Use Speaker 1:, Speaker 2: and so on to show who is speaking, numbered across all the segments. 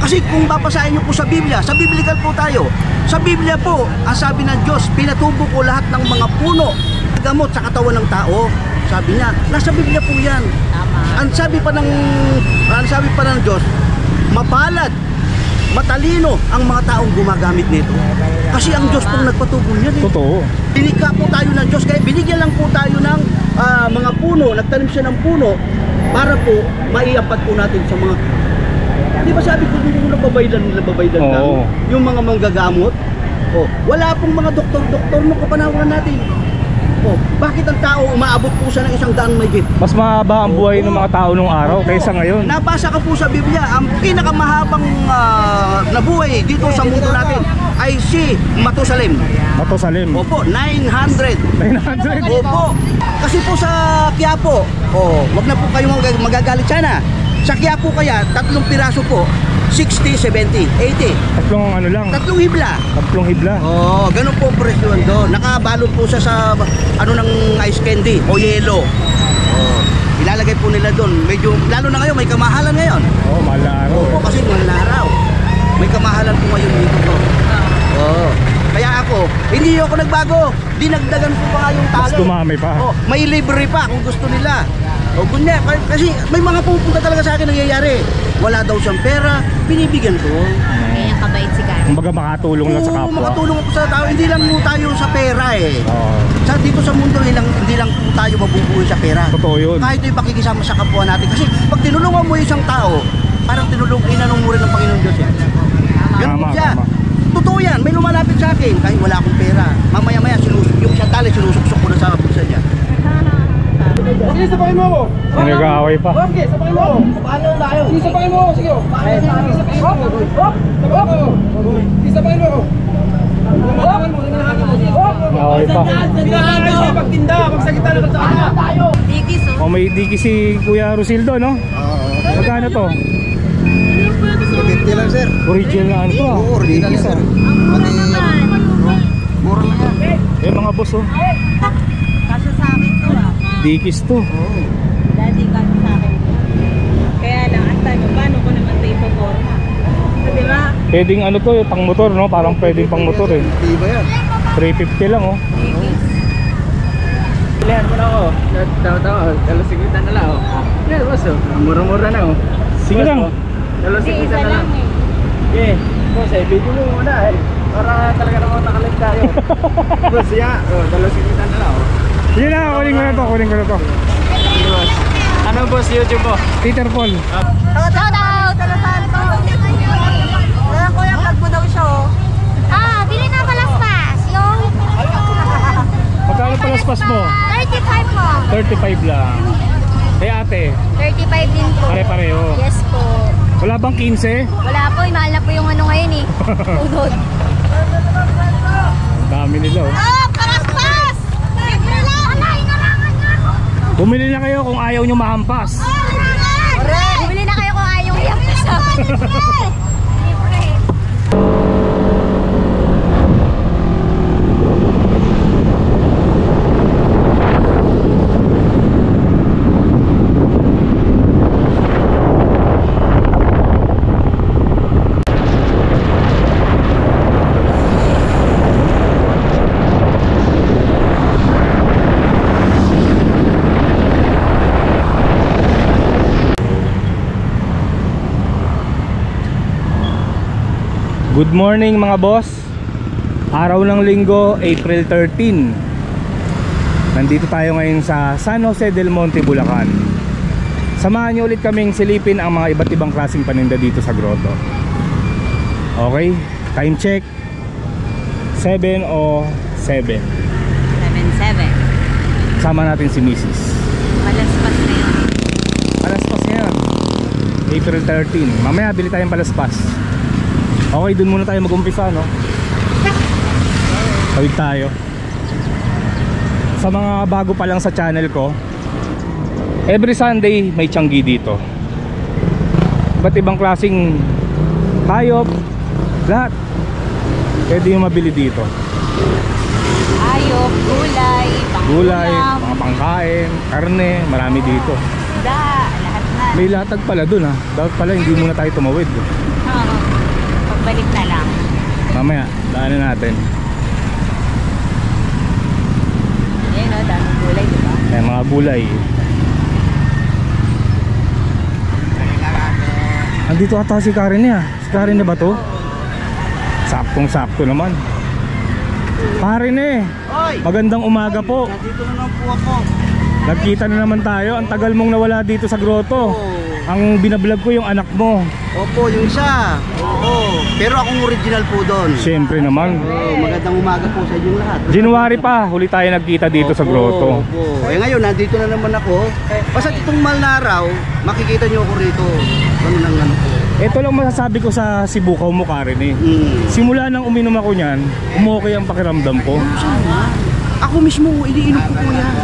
Speaker 1: Kasi kung babasahin nyo po sa Biblia, sa biblical po tayo, sa Biblia po, ang sabi ng Diyos, pinatubo ko lahat ng mga puno, gamot sa katawan ng tao. Sabi niya, nasa Biblia po yan. Ang sabi pa ng Diyos, mapalad, matalino ang mga taong gumagamit nito. Kasi ang Diyos pong nagpatubo niyan.
Speaker 2: Totoo.
Speaker 1: Binika po tayo ng Diyos, kaya binigyan lang po tayo ng mga puno, nagtanim siya ng puno para po maiapat po natin sa mga, di ba sabi ko hindi mo nababaylan lang yung mga manggagamot. Wala pong mga doktor nung kapanahonan natin. Bakit ang tao umaabot po siya ng 100 mahigit?
Speaker 2: Mas mahaba ang buhay ng mga tao nung araw kaysa ngayon.
Speaker 1: Nabasa ka po sa Biblia, ang pinakamahabang nabuhay dito sa mundo natin ay si Matusalem.
Speaker 2: Matusalem.
Speaker 1: Opo, 900.
Speaker 2: 900?
Speaker 1: Opo. Kasi po sa Quiapo, wag na po kayo magagalit sana. Sa Quiapo kaya, 3 piraso po, 60, 70, 80.
Speaker 2: Tatlong ano lang?
Speaker 1: 3 hibla.
Speaker 2: 3 hibla.
Speaker 1: Ganun po ang presyo doon. Nakabalot po siya sa ng ice candy o yelo. Ilalagay po nila doon. Medyo, lalo na ngayon, may kamahalan ngayon.
Speaker 2: Mahal na araw.
Speaker 1: Kasi mahal na araw. May kamahalan po ngayon dito to. Kaya ako, hindi ako nagbago. Dinagdagan ko pa nga yung talo.
Speaker 2: Mas dumami pa.
Speaker 1: May libre pa kung gusto nila. Kunya, kasi may mga pupunta talaga sa akin nangyayari. Wala daw siyang pera, binibigyan ko.
Speaker 3: Kaya kabait si Gary.
Speaker 2: Kumbaga makatulong lang sa kapwa.
Speaker 1: Makatulong ako sa tao. Hindi lang po tayo sa pera dito sa mundo, hindi lang po tayo mabubuhay sa pera.
Speaker 2: Totoo yun.
Speaker 1: Kahit yung pakikisama sa kapwa natin. Kasi pag tinulungan mo isang tao, parang inanong mo rin ng Panginoon Diyos. Ganun po siya. Totoo yan, may lumalapit sa akin kahit wala akong pera. Mamaya-maya, yung siya tali, sinusuksok ko na sa bulsa niya.
Speaker 4: Sige, sabakin mo ako.
Speaker 2: Yung nag-aaway pa.
Speaker 4: Okay, sabakin mo ako. Paano tayo? Sige, sabakin mo ako. Sige, paano tayo? Sabakin mo ako. Sige, sabakin mo ako. Lumalangan mo, lumalangan mo.
Speaker 2: Nag-aaway pa.
Speaker 4: Sige, pagtinda, magsagita na sa kanya.
Speaker 3: Digis,
Speaker 2: May digi si Kuya Rosildo, no? Magkano to?
Speaker 1: 50 lang, sir.
Speaker 2: Original na ano to
Speaker 1: Original,
Speaker 2: Digis,
Speaker 1: sir. Mura lang yan.
Speaker 2: Mga boss,
Speaker 3: Kaso sa akin to
Speaker 2: Digis to.
Speaker 3: Daddy, kaso sa akin. Kaya lang, ang tanong, paano ko naman ito ipoporma? Diba?
Speaker 2: Pwedeng ano to, pang motor, no? Parang pwedeng pang motor eh.
Speaker 1: Iba yan.
Speaker 2: 350 lang,
Speaker 3: Digis.
Speaker 4: Pilihan ko na ako. Tawa-tawa, dalos-sigritan na lang. Yan, boss. Mura-mura na.
Speaker 2: Sige lang.
Speaker 4: Dalos-sigritan na lang. Okay, boss, video mo muna para talaga naman nakalive tayo. Boss, dalos-sigritan na lang.
Speaker 2: Sige na, kunin ko na to.
Speaker 4: Boss. Ano boss, YouTube mo?
Speaker 2: Peter Paul.
Speaker 3: Shoutout! Talasanto! Kaya kuya, vlog mo daw siya
Speaker 5: Bili na palaspas. Yung
Speaker 2: Magkano palaspas mo?
Speaker 5: 35 po.
Speaker 2: 35 lang. Kay ate,
Speaker 5: 35 din po.
Speaker 2: pare-pareho.
Speaker 5: Yes po.
Speaker 2: Wala bang 15?
Speaker 5: Wala po, mahal na po yung ano ngayon eh. Udod.
Speaker 2: Dami nila
Speaker 5: Palaspas! Libre lang! Alay, narangan nga ako.
Speaker 2: Bumili na kayo kung ayaw nyo mahampas.
Speaker 5: Correct! Bumili na kayo kung ayaw i-ampas sa akin. Libre!
Speaker 2: Good morning mga boss. Araw ng linggo, April 13. Nandito tayo ngayon sa San Jose del Monte, Bulacan. Samahan niyo ulit kaming silipin ang mga iba't ibang klaseng paninda dito sa grotto. Okay, time check 7:07.
Speaker 3: 7-7.
Speaker 2: Sama natin si Mrs.
Speaker 3: Palaspas na yun.
Speaker 2: Palaspas ngayon, April 13. Mamaya bili tayong palaspas. Okay, dun muna tayo mag-umpisa, no? Tawid tayo. Sa mga bago pa lang sa channel ko, every Sunday may tianggi dito. Iba't ibang klaseng hayop, lahat pwede yung mabili dito.
Speaker 3: Ayok, gulay,
Speaker 2: Gulay,
Speaker 3: pangulam,
Speaker 2: mga pangkain, karne, marami dito.
Speaker 3: lahat na.
Speaker 2: May latag pala dun, ha. Dapat pala hindi muna tayo tumawid.
Speaker 3: pagbalik na lang.
Speaker 2: Mamaya, daanan natin.
Speaker 3: Ayan o, daming gulay, di ba?
Speaker 2: May mga gulay. Andito ata si Karen niya. Si Karen na ba to? Saktong-sakto naman. Karen
Speaker 1: Oy!
Speaker 2: magandang umaga po.
Speaker 1: Nandito na lang po ako.
Speaker 2: Nagkita na naman tayo. Ang tagal mong nawala dito sa grotto. Ang binablog ko yung anak mo.
Speaker 1: Opo, yung isa. Oo. Pero akong original po doon.
Speaker 2: Siyempre naman.
Speaker 1: Magandang umaga po sa inyong lahat.
Speaker 2: January pa, huli tayo nagkita dito sa grotto.
Speaker 1: Opo. Eh ngayon, nandito na naman ako. Basta itong mahal na araw, makikita niyo ako rito. Ano nang ano po.
Speaker 2: Ito lang masasabi ko sa Sibukaw mo, Karen Simula nang uminom ako niyan, umokay ang pakiramdam ko.
Speaker 1: Ako mismo, iniinom ko po yan.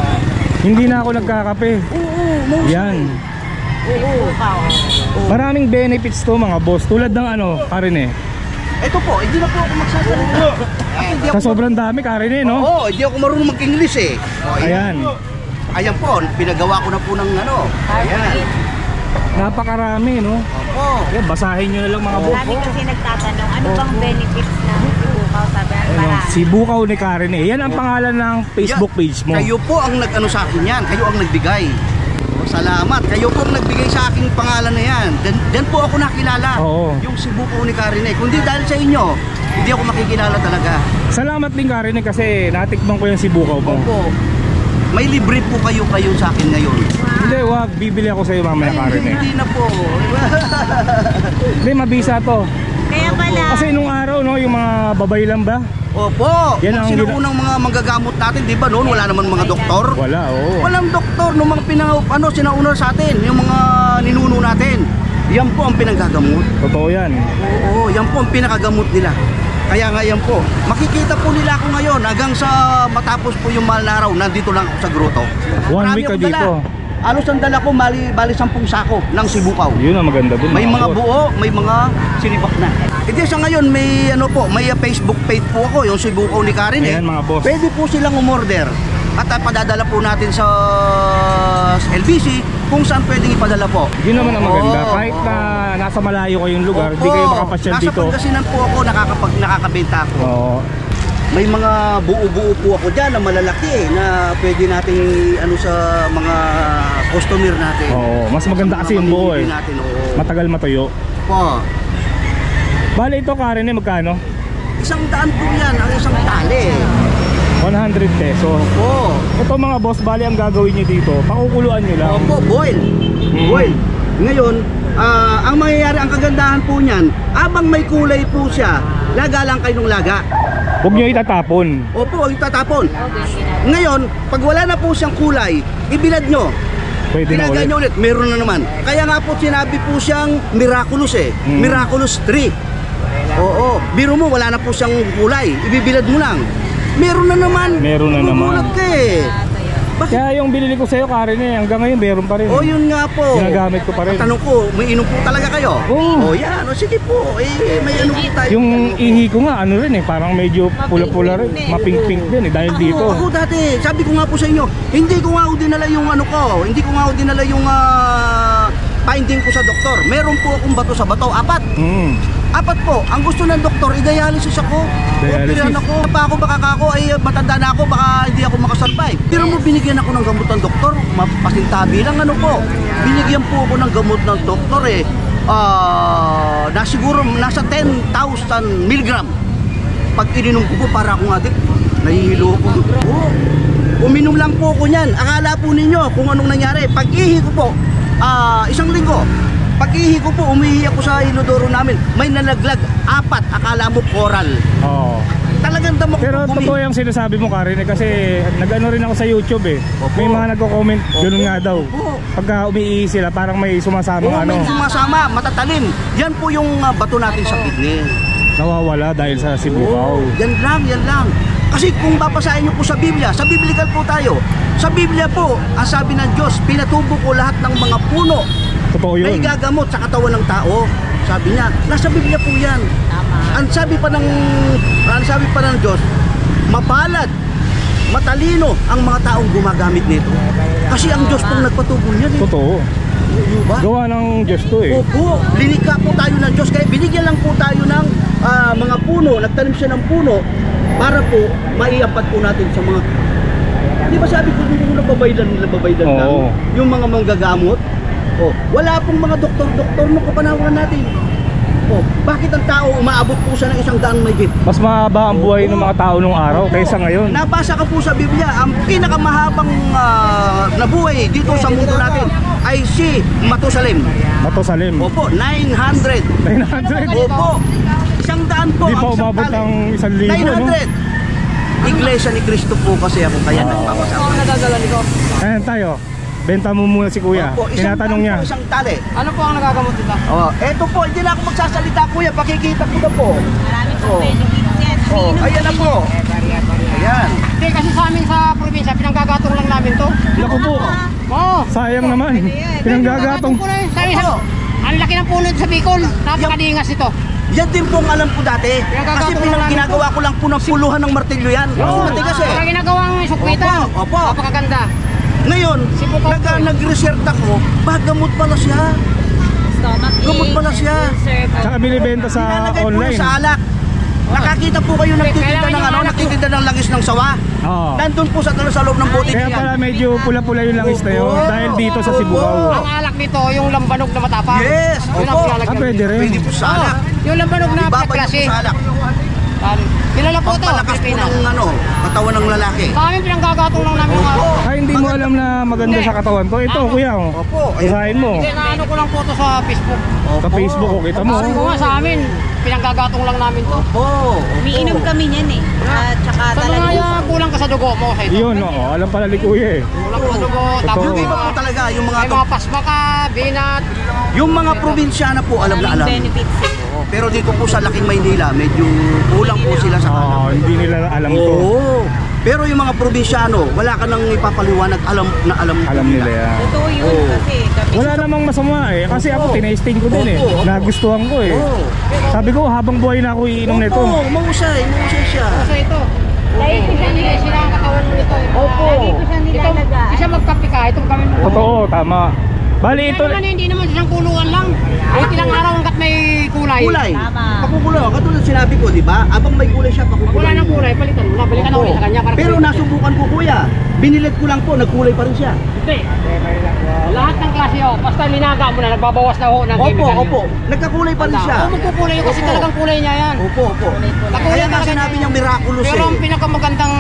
Speaker 2: Hindi na ako nagkakape.
Speaker 1: Oo.
Speaker 2: Yan.
Speaker 1: Oo.
Speaker 2: Maraming benefits to mga boss. Tulad ng ano, Karen
Speaker 1: Ito po, hindi na po ako magsasalita. Hindi
Speaker 2: Sa
Speaker 1: ako,
Speaker 2: sobrang dami, Karen no?
Speaker 1: Oo, hindi ako marunong mag-English eh.
Speaker 2: Ayan.
Speaker 1: Ayan po, pinagawa ko na po ng ano. Ayan.
Speaker 2: Napakarami, no?
Speaker 1: Opo.
Speaker 2: Ayan, basahin nyo na lang mga boss.
Speaker 3: Marami kasi nagtatanong, ano bang benefits ng Sibukaw? Sabi ang
Speaker 2: Ayan,
Speaker 3: marami.
Speaker 2: Sibukaw ni Karen Yan ang pangalan ng Facebook page mo.
Speaker 1: Kayo po ang nag-ano sa akin yan. Kayo ang nagbigay. Salamat. Kayo po ang nagbigay sa aking pangalan na yan. Diyan po ako nakilala.
Speaker 2: Oo.
Speaker 1: Yung Sibukaw ni Karen. Kundi dahil sa inyo, hindi ako makikilala talaga.
Speaker 2: Salamat din, Karen kasi natikman ko yung Sibukaw mo.
Speaker 1: Opo. May libre po kayo sa akin ngayon.
Speaker 2: Hindi, wag. Bibili ako sa'yo mamaya, Karen
Speaker 1: Hindi na po.
Speaker 2: Hindi, mabisa to.
Speaker 3: Kaya pala,
Speaker 2: Kasi nung araw, no, yung mga babay lang ba?
Speaker 1: Opo.
Speaker 2: Yan ang
Speaker 1: Sino unang mga manggagamot natin, di ba noon? Wala naman mga doktor.
Speaker 2: Wala, oo.
Speaker 1: Walang doktor nung mga sinauna sa atin, yung mga ninuno natin. Yan po ang pinanggagamot.
Speaker 2: Totoo yan.
Speaker 1: Oo, yan po ang pinakagamot nila. Kaya nga yan po, makikita po nila ako ngayon hanggang sa matapos po yung mahal na araw, nandito lang ako sa grotto.
Speaker 2: One
Speaker 1: Marami
Speaker 2: week ka
Speaker 1: akong dala.
Speaker 2: dito.
Speaker 1: Alos ang dala ko, bali 10 sako ng Sibukaw.
Speaker 2: Yun ang maganda dun.
Speaker 1: May mga
Speaker 2: boss.
Speaker 1: buo, may mga sinibak na. Hindi sa ngayon may ano po, may Facebook page po ako, yung Sibukaw ni Karen
Speaker 2: Ayan, mga boss.
Speaker 1: Pwede po silang umorder. At padadala po natin sa LBC kung saan pwedeng ipadala po.
Speaker 2: Yun naman ang maganda.
Speaker 1: Oo.
Speaker 2: Kahit na nasa malayo kayong lugar,
Speaker 1: Opo.
Speaker 2: di kayo makapasyal
Speaker 1: Nasa
Speaker 2: dito.
Speaker 1: Pangasinan po ako, nakakabenta ako.
Speaker 2: Oo.
Speaker 1: May mga buo-buo po ako dyan na malalaki na pwede nating ano sa mga customer natin.
Speaker 2: Oo. Mas maganda
Speaker 1: Sa
Speaker 2: kasi
Speaker 1: mga
Speaker 2: yung buo
Speaker 1: mamimili natin, oo.
Speaker 2: Matagal matuyo.
Speaker 1: Po.
Speaker 2: Bale ito, Karen magkano?
Speaker 1: 100 po yan, ang isang tali.
Speaker 2: 100 peso.
Speaker 1: Opo.
Speaker 2: Ito mga boss, bale ang gagawin nyo dito, pakukuluan nyo lang.
Speaker 1: Opo, boil. Boil. Ngayon, ang mangyayari, ang kagandahan po niyan, abang may kulay po siya, laga lang kayo ng laga.
Speaker 2: Huwag nyo itatapon.
Speaker 1: Opo, itatapon. Ngayon, pag wala na po siyang kulay, ibilad nyo.
Speaker 2: Pwede na
Speaker 1: Ginagaya
Speaker 2: ulit.
Speaker 1: nyo ulit, meron na naman. Kaya nga po sinabi po siyang miraculous Miraculous 3. Oo, biro mo, wala na po siyang kulay, ibibilad mo lang. Meron na naman.
Speaker 2: Meron na naman.
Speaker 1: Magulat ka eh. Bakit?
Speaker 2: Kaya yung binili ko sa'yo, Karen hanggang ngayon meron pa rin.
Speaker 1: O yun nga po.
Speaker 2: Ginagamit ko pa rin.
Speaker 1: Tanong ko, may inom po talaga kayo?
Speaker 2: Oo.
Speaker 1: O yan, o sige po. May ano po tayo.
Speaker 2: Yung ihi ko nga, ano rin parang medyo pula-pula rin. Mapink-pink din dahil dito.
Speaker 1: Ako dati, sabi ko nga po sa inyo, hindi ko nga dinala yung ano ko, hindi ko nga dinala yung finding ko sa doktor. Meron po akong bato sa bato, 4. Apat po. Ang gusto ng doktor, i-dialysis ako.
Speaker 2: Dialysis.
Speaker 1: Operahan ako. Pa ako baka ako, ay matanda na ako, baka hindi ako makasurvive. Pero mo binigyan ako ng gamot ng doktor, pasintabi lang ano po. Binigyan po ako ng gamot ng doktor siguro nasa 10,000 milligram. Pag ininom ko po, para akong adik, nahihilo ko. Uminom lang po ako niyan. Akala po ninyo kung anong nangyari. Pag-ihi ko po, 1 linggo. Pag-ihi ko po, umihi ako sa inodoro namin. May nalaglag, 4. Akala mo coral.
Speaker 2: Oo.
Speaker 1: Talagang damo ko
Speaker 2: Pero
Speaker 1: po
Speaker 2: totoo yung sinasabi mo, Karen kasi nag-ano rin ako sa YouTube
Speaker 1: Opo.
Speaker 2: May mga nagko-comment, ganun nga daw.
Speaker 1: Opo.
Speaker 2: Pagka umiihi sila, parang may sumasamang
Speaker 1: Oo, may
Speaker 2: ano.
Speaker 1: sumasama, matatalim. Yan po yung bato natin sa kidney.
Speaker 2: Nawawala dahil sa Sibukaw.
Speaker 1: Yan lang. Kasi kung babasahin nyo po sa Biblia, sa biblical po tayo. Sa Biblia po, ang sabi ng Diyos, pinatubo ko lahat ng mga puno
Speaker 2: Totoo
Speaker 1: na
Speaker 2: yun.
Speaker 1: igagamot sa katawan ng tao. Sabi niya, nasa Biblia po yan.
Speaker 3: Tama.
Speaker 1: Ang sabi pa ng Diyos, mapalad, matalino ang mga taong gumagamit nito. Kasi ang Diyos pong nagpatubo niyan eh.
Speaker 2: Totoo.
Speaker 1: Diba?
Speaker 2: Gawa ng Diyos to
Speaker 1: Opo, linika po tayo ng Diyos. Kaya binigyan lang po tayo ng puno, nagtanim siya ng puno para po maiapat po natin sa mga. Di ba sabi ko nung nababaylan lang
Speaker 2: Oo.
Speaker 1: yung mga manggagamot? Oh, wala pong mga doktor nung kapanahonan natin. Oh, bakit ang tao umaabot po siya ng 100 may git?
Speaker 2: Mas mahaba ang buhay ng mga tao nung araw kaysa ngayon.
Speaker 1: Nabasa ka po sa Biblia, ang pinakamahabang nabuhay dito sa mundo natin ay si Matusalem.
Speaker 2: Matusalem.
Speaker 1: Opo, 900.
Speaker 2: 900.
Speaker 1: Opo, 100 po.
Speaker 2: Di pa
Speaker 1: ang isang
Speaker 2: umabot
Speaker 1: tali.
Speaker 2: ng 1,000, no?
Speaker 1: 900. Iglesia ni Cristo po kasi ako kaya nagpapasabi.
Speaker 2: Ayan tayo. Benta mo muna si kuya.
Speaker 1: Opo, isang
Speaker 2: Tinatanong
Speaker 1: daan
Speaker 2: niya.
Speaker 1: po, isang tali.
Speaker 4: Ano po ang nagagamot dito?
Speaker 1: Oh, eto po, hindi na ako magsasalita kuya, pakikita ko na po.
Speaker 3: Marami
Speaker 1: Oh.
Speaker 3: pong benefits yan.
Speaker 1: Oh, ayan na po. Ayan.
Speaker 4: Hindi, kasi sa amin sa probinsya, pinanggagatong lang namin to.
Speaker 2: Naku po.
Speaker 4: Oo.
Speaker 2: Sayang naman. Pinanggagatong.
Speaker 4: ko na yun. Sa isa, ang laki ng puno sa Bicol. Napakadingas ito.
Speaker 1: Yan din po ang alam ko dati. Kasi ginagawa ko lang po ng puluhan ng martilyo yan. Kasi matigas eh.
Speaker 4: Wala ginagawang sukwitan.
Speaker 1: Opo, opo.
Speaker 4: Napakaganda.
Speaker 1: Ngayon, nag-research ako, gamot pala siya.
Speaker 3: Stomach ache,
Speaker 1: Gamot pala siya.
Speaker 3: ulcer,
Speaker 2: Tsaka binibenta sa
Speaker 1: Nilalagay po
Speaker 2: online.
Speaker 1: sa alak. Nakakita po kayo nagtitinda ng nagtitinda ng langis ng sawa.
Speaker 2: Oo.
Speaker 1: Nandun po sa loob ng bote
Speaker 2: Kaya pala medyo pula-pula yung langis na yun dahil dito sa Sibugaw.
Speaker 4: Ang alak nito, yung lambanog na matapang.
Speaker 1: Yes,
Speaker 4: Yun ang
Speaker 1: opo.
Speaker 4: pinalagyan.
Speaker 2: Ah, pwede rin.
Speaker 1: Pwede po sa alak.
Speaker 4: Yung lambanog na
Speaker 1: Ibabay
Speaker 4: klase.
Speaker 1: po sa alak.
Speaker 4: Kilala po ito,
Speaker 1: Pampalakas po
Speaker 4: Pilipinas.
Speaker 1: ng katawan ng lalaki.
Speaker 4: Sa amin pinanggagatong lang namin yung
Speaker 1: Opo.
Speaker 4: araw.
Speaker 2: Ay, hindi mo alam na maganda sa katawan to. Ito, kuya. Oh.
Speaker 1: Opo.
Speaker 2: Isahin mo.
Speaker 4: Hindi, naano ko lang po ito sa Facebook.
Speaker 2: Sa Facebook, oh, kita mo.
Speaker 4: Sabi ko nga sa amin, pinanggagatong lang namin to.
Speaker 1: Opo.
Speaker 3: Umiinom kami niyan eh. At saka
Speaker 4: Sa mga
Speaker 3: talagang
Speaker 4: kulang ka sa dugo mo sa ito.
Speaker 2: Yun, oo. Alam pala ni kuya eh.
Speaker 4: Kulang ka sa dugo, tapos
Speaker 2: Totoo.
Speaker 4: may
Speaker 1: Iba po talaga yung mga
Speaker 4: may mga pasma ka, binat.
Speaker 1: yung mga probinsyana po alam na alam.
Speaker 3: benefits eh.
Speaker 1: Oo, pero dito po sa Laking Maynila, medyo kulang po sila sa
Speaker 2: Oo,
Speaker 1: alam.
Speaker 2: hindi nila alam to.
Speaker 1: Oo. Pero yung mga probinsyano, wala ka nang ipapaliwanag, alam
Speaker 2: Alam nila yan.
Speaker 3: Totoo yun
Speaker 1: Oo.
Speaker 3: kasi kami
Speaker 2: Wala namang masama eh. Kasi ako, tinesting ko din eh.
Speaker 1: Opo, opo.
Speaker 2: Nagustuhan ko eh.
Speaker 1: Oo.
Speaker 2: Sabi ko, habang buhay na ako iinom nito.
Speaker 1: Opo, mahusay siya.
Speaker 4: So ito,
Speaker 3: Lagi ko siya
Speaker 4: hindi sila ang katawan mo nito.
Speaker 1: Opo.
Speaker 3: Lagi ko siya
Speaker 4: Ito,
Speaker 3: nilalagay.
Speaker 4: isa magkape ka, itong kami mo.
Speaker 2: Totoo, tama. Bali ito,
Speaker 4: Hindi naman isang kulungan lang. Kahit ilang araw hanggat may kulay.
Speaker 1: Kulay.
Speaker 3: Tama.
Speaker 1: Pakukulo. Katulad sinabi ko, di ba? Abang may kulay siya,
Speaker 4: Pag
Speaker 1: pakukulo.
Speaker 4: wala ng kulay, palitan mo na. Balikan ako ulit sa kanya. Para
Speaker 1: Pero nasubukan ko kuya. Binilit ko lang po, nagkulay pa rin siya.
Speaker 4: Hindi. Lahat ng klase ho, basta linaga mo na, nagbabawas na ho ng
Speaker 1: Opo,
Speaker 4: chemical yun.
Speaker 1: opo. Nagkakulay pa rin siya.
Speaker 4: Oo, magkukulay yun kasi
Speaker 1: Opo.
Speaker 4: talagang kulay niya yan.
Speaker 1: Opo, opo.
Speaker 4: Nakulay
Speaker 1: Kaya nga
Speaker 4: talaga
Speaker 1: sinabi
Speaker 4: niya.
Speaker 1: niyang miraculous
Speaker 4: Pero ang
Speaker 1: eh.
Speaker 4: pinakamagandang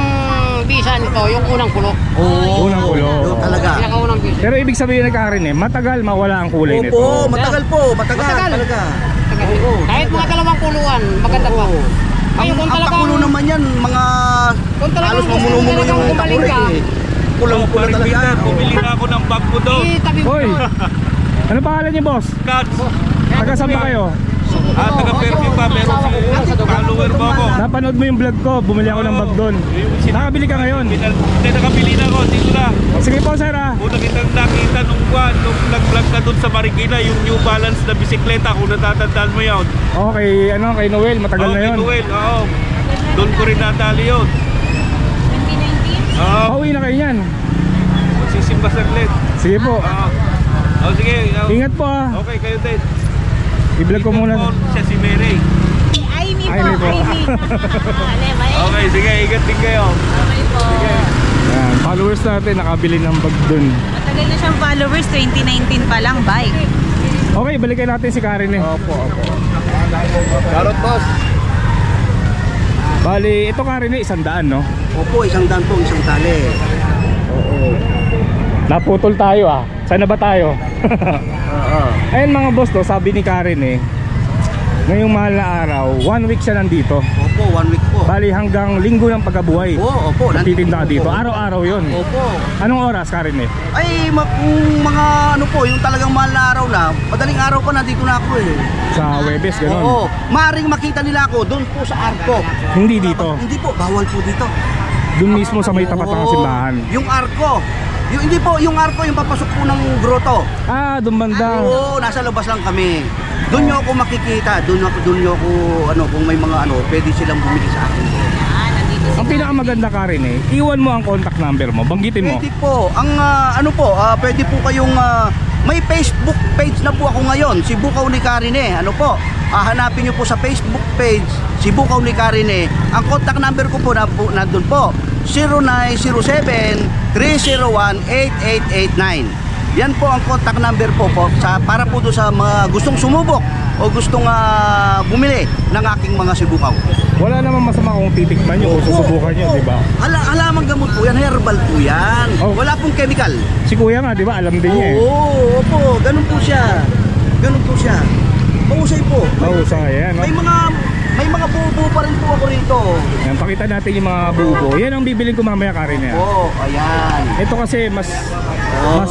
Speaker 4: bisa nito, yung unang kulo.
Speaker 1: Oo.
Speaker 2: Unang kulo.
Speaker 1: Yun talaga.
Speaker 4: Pinakaunang bisa.
Speaker 2: pero ibig sabihin na Karen eh, matagal mawala ang kulay nito.
Speaker 1: Opo, matagal po. Matagal.
Speaker 4: Matagal.
Speaker 1: Talaga. Oo.
Speaker 4: Kahit mga dalawang kuluan, maganda pa.
Speaker 1: Oo.
Speaker 4: Ngayon, kung
Speaker 1: Ang
Speaker 4: talagang-
Speaker 1: pakulo naman yan, mga
Speaker 4: Kung talagang
Speaker 1: halos
Speaker 4: gusto mo
Speaker 1: mamumuno
Speaker 4: talagang
Speaker 1: yung
Speaker 4: gumaling
Speaker 1: kulay
Speaker 4: ka,
Speaker 1: eh. Kulang-kula talaga.
Speaker 6: Bumili na ako ng bag ko doon.
Speaker 4: itabi mo
Speaker 2: Hoy,
Speaker 4: doon.
Speaker 2: ano pangalan niyo boss?
Speaker 6: Cats.
Speaker 2: Taga saan ba kayo?
Speaker 6: Taga Perpi pa, pero si follower mo ako.
Speaker 2: Napanood mo yung vlog ko, bumili ako ng bag doon. Nakabili ka ngayon.
Speaker 6: Hindi, nakabili na ako. Dito na.
Speaker 2: Sige po sir ah.
Speaker 6: Una kitang nakita nung buwan, nung nag-vlog ka doon sa Marikina, yung New Balance na bisikleta, kung natatandaan mo yun.
Speaker 2: Oo, kay, kay Noel, matagal na yun.
Speaker 6: Noel, oo. Doon ko rin natali yun.
Speaker 3: 2019?
Speaker 6: Oo.
Speaker 2: Pauwi na kayo yan.
Speaker 6: Magsisimba saglit.
Speaker 2: Sige po.
Speaker 6: Oo. Oh, sige.
Speaker 2: Ingat po ah.
Speaker 6: Okay, kayo din.
Speaker 2: I-vlog ko muna.
Speaker 6: Siya si Mary.
Speaker 3: Amy po,
Speaker 2: Amy po.
Speaker 3: Amy.
Speaker 6: Okay, sige. Ingat din kayo.
Speaker 3: Okay po.
Speaker 2: Yan, followers natin nakabili ng bag doon.
Speaker 3: Matagal na siyang followers, 2019 pa lang, bike.
Speaker 2: Okay, balikan natin si Karen eh.
Speaker 1: Opo, opo.
Speaker 6: Charot, boss.
Speaker 2: Bali, ito Karen eh, 100 no?
Speaker 1: Opo, isang daan po, isang tali. Oo.
Speaker 2: Naputol tayo ah. Saan na ba tayo?
Speaker 1: Oo.
Speaker 2: Ayun mga boss to, sabi ni Karen eh, ngayong mahal na araw, 1 week siya nandito.
Speaker 1: Opo, 1 week po.
Speaker 2: Bali hanggang linggo ng pagkabuhay.
Speaker 1: Opo.
Speaker 2: Nagtitinda ka
Speaker 1: nandito
Speaker 2: dito.
Speaker 1: po.
Speaker 2: Araw-araw yun.
Speaker 1: Opo.
Speaker 2: Anong oras Karen eh?
Speaker 1: Ay, kung mga ano po, yung talagang mahal na araw na, madaling araw pa nandito na ako eh.
Speaker 2: Sa Webes, ganun.
Speaker 1: Oo. Maaring makita nila ako doon po sa Arco.
Speaker 2: Hindi dito.
Speaker 1: Hindi po, bawal po dito.
Speaker 2: Doon mismo sa may tapat ng
Speaker 1: Oo.
Speaker 2: simbahan.
Speaker 1: Yung Arco. Hindi po, yung Arco yung papasok po ng grotto.
Speaker 2: Ah, doon banda.
Speaker 1: Oo, nasa labas lang kami. Doon nyo ako makikita, doon nyo ako, kung may mga pwede silang bumili sa akin.
Speaker 3: Nandito si
Speaker 2: Ang pinakamaganda Karen eh, iwan mo ang contact number mo, banggitin mo.
Speaker 1: Pwede po, ang pwede po kayong, may Facebook page na po ako ngayon, si Bukaw ni Karen eh. Hanapin nyo po sa Facebook page, Sibukaw ni Karine. Ang contact number ko po, nandun po, 0907-301-8889. Yan po ang contact number po para po doon sa mga gustong sumubok o gustong bumili ng aking mga sibukaw.
Speaker 2: Wala namang masama kung titikman nyo o susubukan nyo, di ba?
Speaker 1: Halamang gamot po yan, herbal po yan.
Speaker 2: Oh.
Speaker 1: Wala pong chemical.
Speaker 2: Si kuya nga, di ba? Alam din niya eh.
Speaker 1: Oo, opo, ganun po siya. Ganun po siya. Mahusay po.
Speaker 2: Mahusay, yan. No?
Speaker 1: May mga buo pa rin po ako rito.
Speaker 2: Yan, pakita natin yung mga bubo. Yan ang bibiling ko mamaya, Karine.
Speaker 1: Oo, ayan.
Speaker 2: Ito kasi mas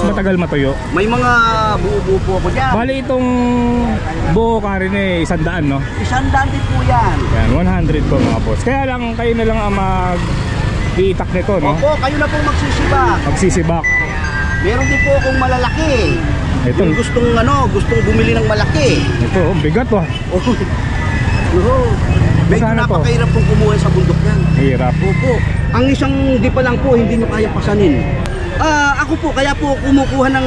Speaker 2: matagal matuyo.
Speaker 1: May mga buo po ako dyan.
Speaker 2: Bali itong buo, Karine, 100, no?
Speaker 1: 100 din po yan.
Speaker 2: Yan, 100 po mga boss. Kaya lang, kayo na lang ang mag-iitak nito, no?
Speaker 1: Opo, kayo na pong magsisibak.
Speaker 2: Magsisibak.
Speaker 1: Meron din po akong malalaki.
Speaker 2: Ito.
Speaker 1: Yung gustong bumili ng malaki.
Speaker 2: Ito, bigat, oh.
Speaker 1: Oo. Medyo
Speaker 2: Magkano to?
Speaker 1: napakahirap pong kumuha sa bundok yan.
Speaker 2: Hirap.
Speaker 1: Opo. Ang isang di pa lang po, hindi nyo kaya pasanin. Ako po, kaya po kumukuha ng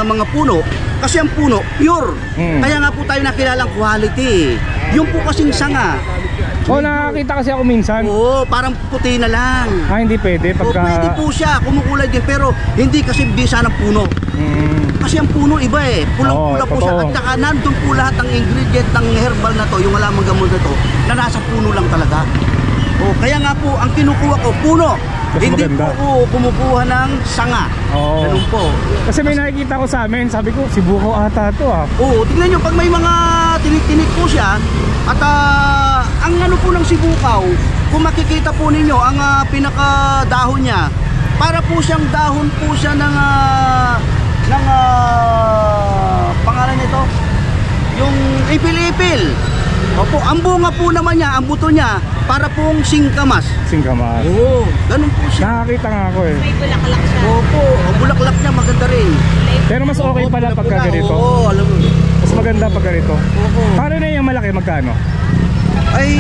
Speaker 1: mga puno. Kasi ang puno, pure. Kaya nga po tayo nakilalang quality. Yung po kasing sanga.
Speaker 2: Nakakita kasi ako minsan.
Speaker 1: Oo, parang puti na lang.
Speaker 2: Hindi pwede pagka...
Speaker 1: Pwede po siya, kumukulay din. Pero hindi kasi bisa ng puno. Kasi ang puno iba eh. Pulang-pula po siya.
Speaker 2: totoo.
Speaker 1: At saka nandun po lahat ng ingredient ng herbal na to, yung alamang gamot na to, na nasa puno lang talaga. Kaya nga po, ang kinukuha ko, puno.
Speaker 2: Mas
Speaker 1: Hindi
Speaker 2: maganda.
Speaker 1: po kumukuha ng sanga. Ganun po.
Speaker 2: Kasi may nakikita ko sa amin, sabi ko, sibukaw ata to ah.
Speaker 1: Oo, tignan nyo, pag may mga tinik-tinik po siya, at ang ano po ng sibukaw, kung makikita po ninyo, ang pinakadahon niya, para po siyang dahon po siya ng pangalan nito, yung ipil-ipil. Opo, ang bunga po naman niya, ang buto niya, para pong singkamas.
Speaker 2: Singkamas.
Speaker 1: Oo, ganun po siya.
Speaker 2: Nakakita nga ako eh.
Speaker 3: May bulaklak siya.
Speaker 1: Opo, ang bulaklak niya maganda rin.
Speaker 2: Pero mas okay pala pagka ganito.
Speaker 1: Oo, alam mo.
Speaker 2: Mas maganda pag ganito.
Speaker 1: Oo.
Speaker 2: Para na yung malaki, magkano?
Speaker 1: Ay,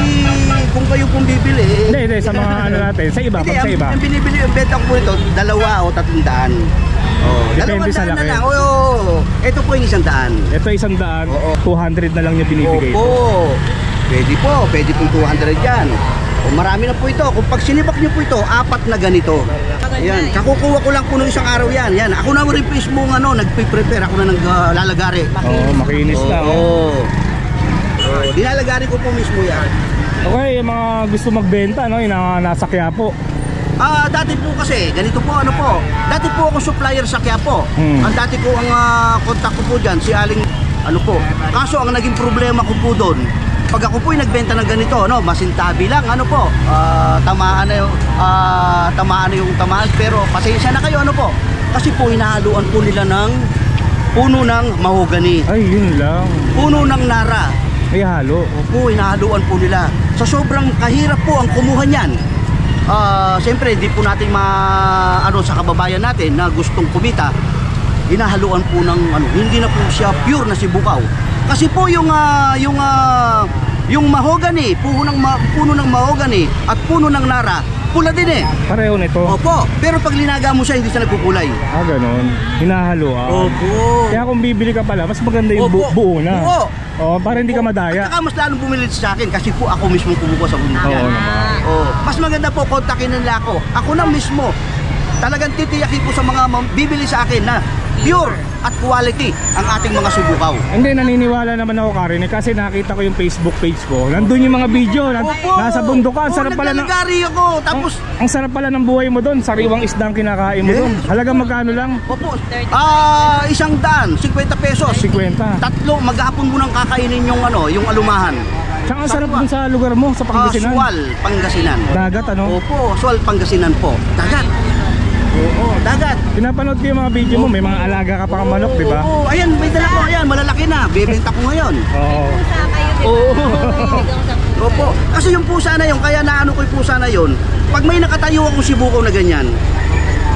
Speaker 1: kung kayo pong bibili.
Speaker 2: Hindi, sa mga ano natin. Sa iba, pag sa iba.
Speaker 1: Ang binibili, ang benta ko po ito, 2 o 300.
Speaker 2: Depende sa
Speaker 1: 200
Speaker 2: laki.
Speaker 1: na lang. Oo, ito po yung 100.
Speaker 2: Ito 100, 200 na lang niya binibigay.
Speaker 1: Opo. Pwede pong 200 yan. Marami na po ito. Kung pag sinibak nyo po ito, 4 na ganito. Yan, kakukuha ko lang po ng isang araw yan. Yan, ako na rin mismo nagpe-prepare. Ako na naglalagari.
Speaker 2: Makinis lang.
Speaker 1: Dinalagari ko po mismo yan.
Speaker 2: Okay, yung mga gusto magbenta, no, yung nasa Quiapo.
Speaker 1: Dati po kasi, ganito po, dati po ako supplier sa Quiapo. Ang dati ko, ang contact ko po dyan, si Aling, kaso ang naging problema ko po doon, pag ako po nagbenta ng ganito, masintabi lang, tamaan na yung tamaan, pero pasensya na kayo, kasi po hinahaluan po nila ng puno ng mahogani,
Speaker 2: Ay, yun lang.
Speaker 1: puno ng nara.
Speaker 2: May halo.
Speaker 1: Opo, hinahaluan po nila. Sa sobrang kahirap po ang kumuha niyan. Siyempre, hindi po natin sa kababayan natin na gustong kumita, hinahaluan po ng hindi na po siya pure na sibukaw. Kasi po yung mahogani, puno ng mahogani at puno ng nara, pula din eh.
Speaker 2: Pareho nito.
Speaker 1: Opo, pero pag linaga mo siya, hindi siya nagkukulay.
Speaker 2: Ganon. Hinahaluan.
Speaker 1: Opo.
Speaker 2: Kaya kung bibili ka pala, mas maganda yung
Speaker 1: Opo.
Speaker 2: buo na.
Speaker 1: Buo.
Speaker 2: Para hindi ka madaya.
Speaker 1: At saka mas lalong bumili sa akin kasi po ako mismo kumukuha sa bundok yan.
Speaker 2: Oo naman.
Speaker 1: Mas maganda po kontakin nila ako. Ako na mismo. Talagang titiyakin ko sa mga bibili sa akin na pure at quality ang ating mga sibukaw.
Speaker 2: Hindi, naniniwala naman ako, Karine, kasi nakita ko yung Facebook page ko. Nandun yung mga video. Nasa bundukan. Sarap pala ng...
Speaker 1: Naglalagari ako. Tapos,
Speaker 2: ang sarap pala ng buhay mo doon. Sariwang isdang kinakain mo doon. Halagang magkano lang?
Speaker 1: opo, 100, 50 pesos.
Speaker 2: 50.
Speaker 1: Tatlo, maghapon mo nang kakainin yung yung alumahan.
Speaker 2: Tsaka ang sarap dun sa lugar mo, sa Pangasinan.
Speaker 1: Suwal, Pangasinan.
Speaker 2: Dagat, ano?
Speaker 1: Opo, Suwal, Pangasinan po. Dagat. Oo, dagat.
Speaker 2: Pinapanood ko yung mga video mo, may mga alaga ka pang manok, di ba?
Speaker 1: Oo, ayan, may dala ko, ayan, malalaki na. Bebenta ko ngayon.
Speaker 2: Oo.
Speaker 3: Pusa kayo, di ba?
Speaker 1: Oo.
Speaker 3: Niligaw sa pusa.
Speaker 1: Opo, kasi yung pusa na yun, kaya naano ko yung pusa na yun, pag may nakatayo akong sibukaw na ganyan,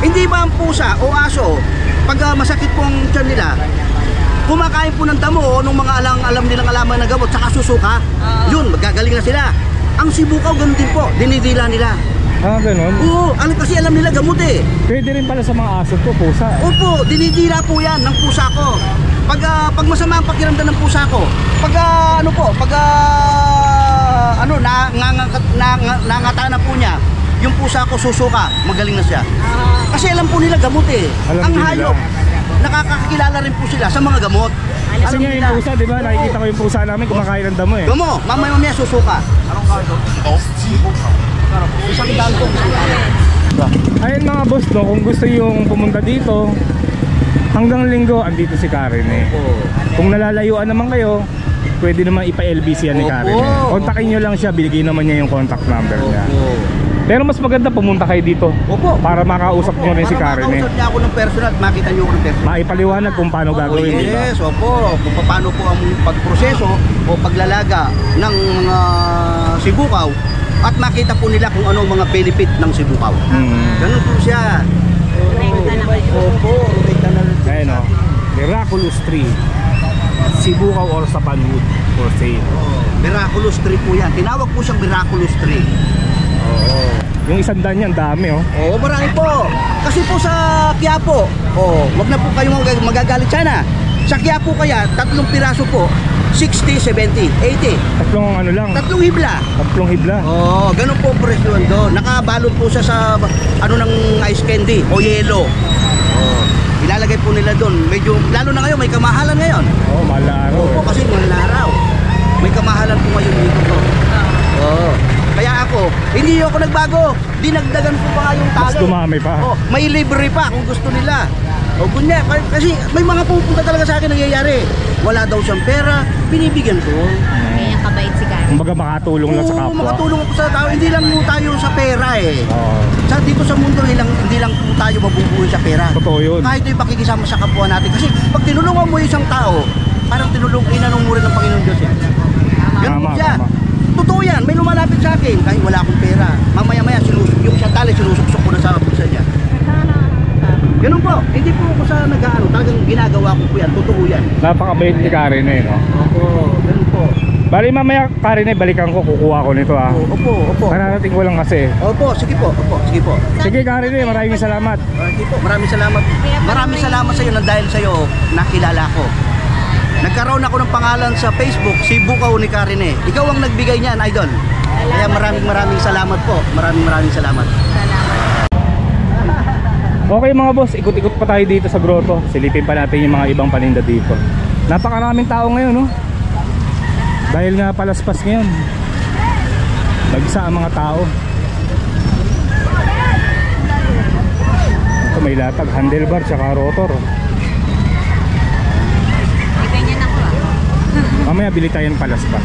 Speaker 1: hindi ba ang pusa o aso, pag masakit po ang tiyan nila, kumakain po ng damo o nung mga alam nilang alaman na gamot, saka susuka, yun, magagaling na sila. Ang sibukaw, ganun din po, dinidila nila.
Speaker 2: Ganon.
Speaker 1: Oo, kasi alam nila gamot eh.
Speaker 2: Pwede rin pala sa mga aso to, pusa.
Speaker 1: Opo, dinidila po yan ng pusa ko. Pag masama ang pakiramdam ng pusa ko, nangata na po niya, yung pusa ko susuka, magaling na siya.
Speaker 3: Ah,
Speaker 1: Kasi alam po nila gamot eh.
Speaker 2: Alam
Speaker 1: Ang
Speaker 2: din
Speaker 1: hayop,
Speaker 2: nila.
Speaker 1: nakakakilala rin po sila sa mga gamot.
Speaker 2: Kasi nga yung pusa, di ba? Nakikita ko yung pusa namin kumakain ng damo eh.
Speaker 1: Gamo, mamaya susuka. Anong kaso? Isang daan po.
Speaker 2: Ayun mga boss, no, kung gusto yung pumunta dito, hanggang Linggo, andito si Karen eh. Kung nalalayuan naman kayo, pwede naman ipa-LBC yan ni
Speaker 1: Opo.
Speaker 2: Karen eh. Kontakin nyo lang siya, binigay naman niya yung contact number niya. Pero mas maganda pumunta kayo dito
Speaker 1: Opo.
Speaker 2: para makausap nyo rin si Karen eh.
Speaker 1: Makausap niya ako ng personal at makita niyo ako ng personal.
Speaker 2: Maipaliwanag kung paano gagawin, di ba?
Speaker 1: Yes, opo. Kung paano po ang pagproseso o paglalaga ng mga sibukaw at makita po nila kung ano ang mga benefit ng sibukaw. Ganun po siya.
Speaker 3: Rekta na kayo.
Speaker 1: Opo, rekta na rin siya.
Speaker 2: Ayun o, Miraculous Tree, Sibukaw or Sapanwood for sale.
Speaker 1: Miraculous tree po yan. Tinawag po siyang Miraculous tree.
Speaker 2: Yung isang daan yan, dami oh.
Speaker 1: Oo, marami po. Kasi po sa Quiapo, wag na po kayong magagalit sana. Sa Quiapo kaya, 3 piraso po, 60, 70, 80.
Speaker 2: Tatlong ano lang,
Speaker 1: 3 hibla.
Speaker 2: tatlong hibla.
Speaker 1: Oo, ganun po ang presyo doon. Nakabalot po siya sa ano ng ice candy o yelo. Ilalagay po nila doon. Medyo, lalo na ngayon, may kamahalan ngayon.
Speaker 2: Oh, mahal na araw
Speaker 1: Opo,
Speaker 2: eh.
Speaker 1: kasi mahal na araw. May kamahalan po ngayon dito po. Oo. Kaya ako, hindi ako nagbago. Dinagdagan ko pa nga yung talo.
Speaker 2: Mas dumami pa.
Speaker 1: Oh, may libre pa kung gusto nila. O kunya, kasi may mga pupunta talaga sa akin nangyayari. Wala daw siyang pera, binibigyan ko.
Speaker 5: Kaya kabait si Karen.
Speaker 2: Kumbaga makatulong lang sa
Speaker 1: Oo,
Speaker 2: kapwa.
Speaker 1: makatulong po sa tao. Hindi lang po tayo sa pera eh.
Speaker 2: Oo,
Speaker 1: Dito sa mundo, hindi lang po tayo mabubuhay sa pera.
Speaker 2: totoo yun.
Speaker 1: Kahit yung pakikisama sa kapwa natin. Kasi pag tinulungan mo yung isang tao, parang inanong mo rin ng Panginoon Diyos eh. Ganun po
Speaker 2: Tama,
Speaker 1: siya.
Speaker 2: tama.
Speaker 1: Totoo yan, may lumalapit sa akin kahit wala akong pera. Mamaya-maya, yung isang tali, sinusuksok ko na sa bulsa niya. Ganun po, hindi po ako sa nag-ano, talagang ginagawa ko po yan, totoo yan.
Speaker 2: Napakabait ni Karen eh, no?
Speaker 1: Opo, ganun po.
Speaker 2: Bali mamaya Karen eh, balikan ko, kukuha ko nito ah.
Speaker 1: Opo.
Speaker 2: Kararating ko lang kasi.
Speaker 1: Opo, sige po, sige po.
Speaker 2: Sige Karen eh, maraming salamat.
Speaker 1: Sige po, maraming salamat. Maraming salamat sa iyo na dahil sa iyo nakilala ko. Nagkaroon ako ng pangalan sa Facebook, Sibukaw ni Karine. Ikaw ang nagbigay niyan, idol. Kaya maraming salamat po. Maraming salamat.
Speaker 2: Okay mga boss, ikot-ikot pa tayo dito sa grotto. Silipin pa natin yung mga ibang paninda dito. Napakaraming tao ngayon, no? Dahil nga palaspas ngayon. Bagsa ang mga tao. Ito may latag, handlebar, tsaka rotor.
Speaker 5: May ganyan ako ah.
Speaker 2: Mamaya bili tayo ng palaspas.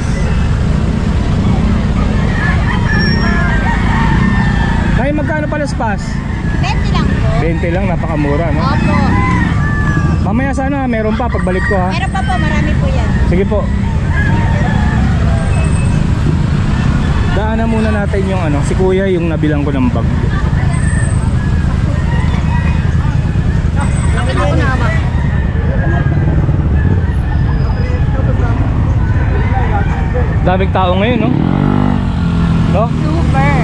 Speaker 2: Tayo magkano palaspas?
Speaker 5: 20 lang po.
Speaker 2: 20 lang, napakamura, no?
Speaker 5: Opo.
Speaker 2: Mamaya sana meron pa pagbalik ko ha.
Speaker 5: Meron pa po, marami po yan.
Speaker 2: Sige po. Daanan muna natin yung ano, si Kuya yung nabilang ko ng bag.
Speaker 5: Ako na ba?
Speaker 2: Daming tao ngayon, no? No?
Speaker 5: Super.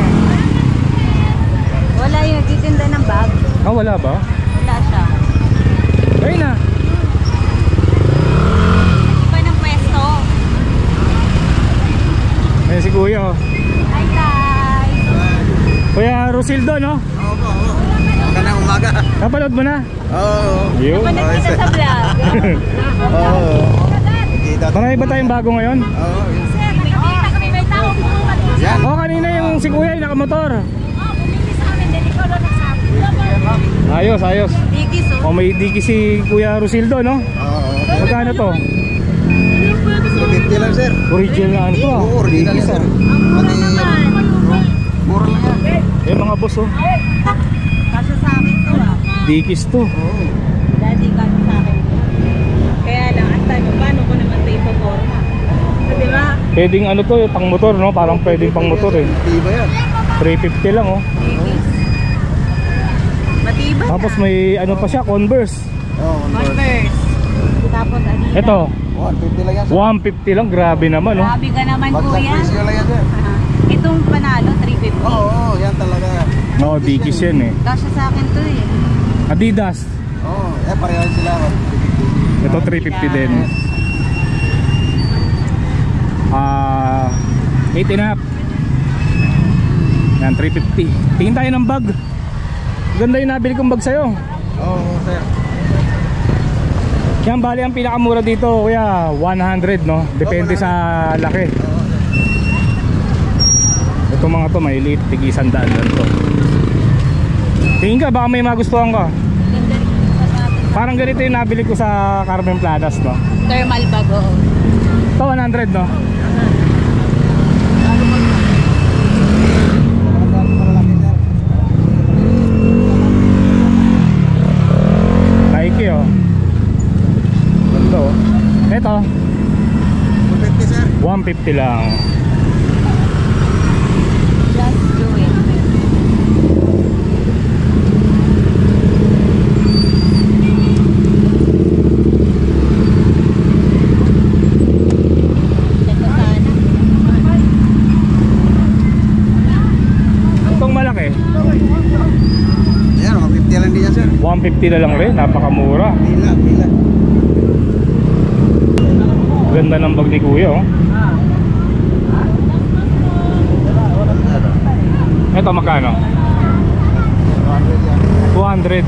Speaker 5: Wala yung nagtitinda ng bag.
Speaker 2: Ah, wala ba?
Speaker 5: Wala siya.
Speaker 2: Ayun na.
Speaker 5: Iba ng pwesto.
Speaker 2: Ayan si Kuya, oh.
Speaker 5: Hi guys.
Speaker 2: Kuya Rosildo, no?
Speaker 1: Opo. Magandang umaga.
Speaker 2: Napanood mo na?
Speaker 1: Oo.
Speaker 2: Yun.
Speaker 5: Napanood kita sa vlog.
Speaker 1: Oo.
Speaker 2: Marami ba tayong bago ngayon?
Speaker 1: Oo.
Speaker 5: May kita kami, may tao pumunta dito.
Speaker 1: Yan.
Speaker 2: Oh, kanina yung si Kuya yung nakamotor.
Speaker 5: Bumili sa amin, din ikaw lang nagsabi.
Speaker 2: Ayos, ayos.
Speaker 5: Digis oh.
Speaker 2: O may diki si Kuya Rosildo, no?
Speaker 1: Oo.
Speaker 2: Magkano to?
Speaker 1: 50 lang, sir.
Speaker 2: Original na ano to ah.
Speaker 1: Oo, original,
Speaker 2: Dikis,
Speaker 1: sir.
Speaker 2: ah.
Speaker 5: Mura naman.
Speaker 1: Mura lang yan.
Speaker 2: Eh mga boss, oh.
Speaker 3: Kaso sa akin to ah.
Speaker 2: Dikis to.
Speaker 3: Daddy, kaso sa akin to. Kaya lang, at tayo, paano ko naman ito ipoporma? Di ba?
Speaker 2: Pwedeng ano to, pang motor, no? Parang pwedeng pang motor eh.
Speaker 1: Diba yan?
Speaker 2: 350 lang, oh.
Speaker 3: Digis. Matibay
Speaker 2: Tapos
Speaker 3: ah.
Speaker 2: may ano pa siya, Converse.
Speaker 1: Oo.
Speaker 3: Converse. Tapos Adidas.
Speaker 2: Ito,
Speaker 1: 150 lang yan, sir.
Speaker 2: 150 lang, grabe naman, no?
Speaker 3: Grabe ka naman kuya.
Speaker 1: Magka-presyo lang yan, sir.
Speaker 3: Itong panalo, 350.
Speaker 1: Oo, yan talaga.
Speaker 2: No, dikis yan eh.
Speaker 3: Kasya sa akin to eh.
Speaker 2: Adidas,
Speaker 1: Oo, pareho sila.
Speaker 2: ito 350 din. 8 and a half. Yan, 350. Tingin tayo ng bag. Ganda yung nabili kong bag sa'yo.
Speaker 4: Oo, sir.
Speaker 2: Yan, bali ang pinakamura dito kuya 100 no? Depende sa laki. Itong mga to may liit, tig 100 lang to. Tingin ka, baka may magustuhan ka. Parang ganito yung nabili ko sa Carmen Planas no?
Speaker 3: Thermal bag, oo.
Speaker 2: Ito 100 no? Nike oh. Ito. Ito.
Speaker 4: 150, sir.
Speaker 2: 150 lang.
Speaker 3: Just do it.
Speaker 2: Itong malaki,
Speaker 4: Ayan, 150 lang din yan, sir.
Speaker 2: 150 na lang rin. Napakamura.
Speaker 4: Pila.
Speaker 2: Ganda ng bag ni kuya oh. Ito magkano? 200.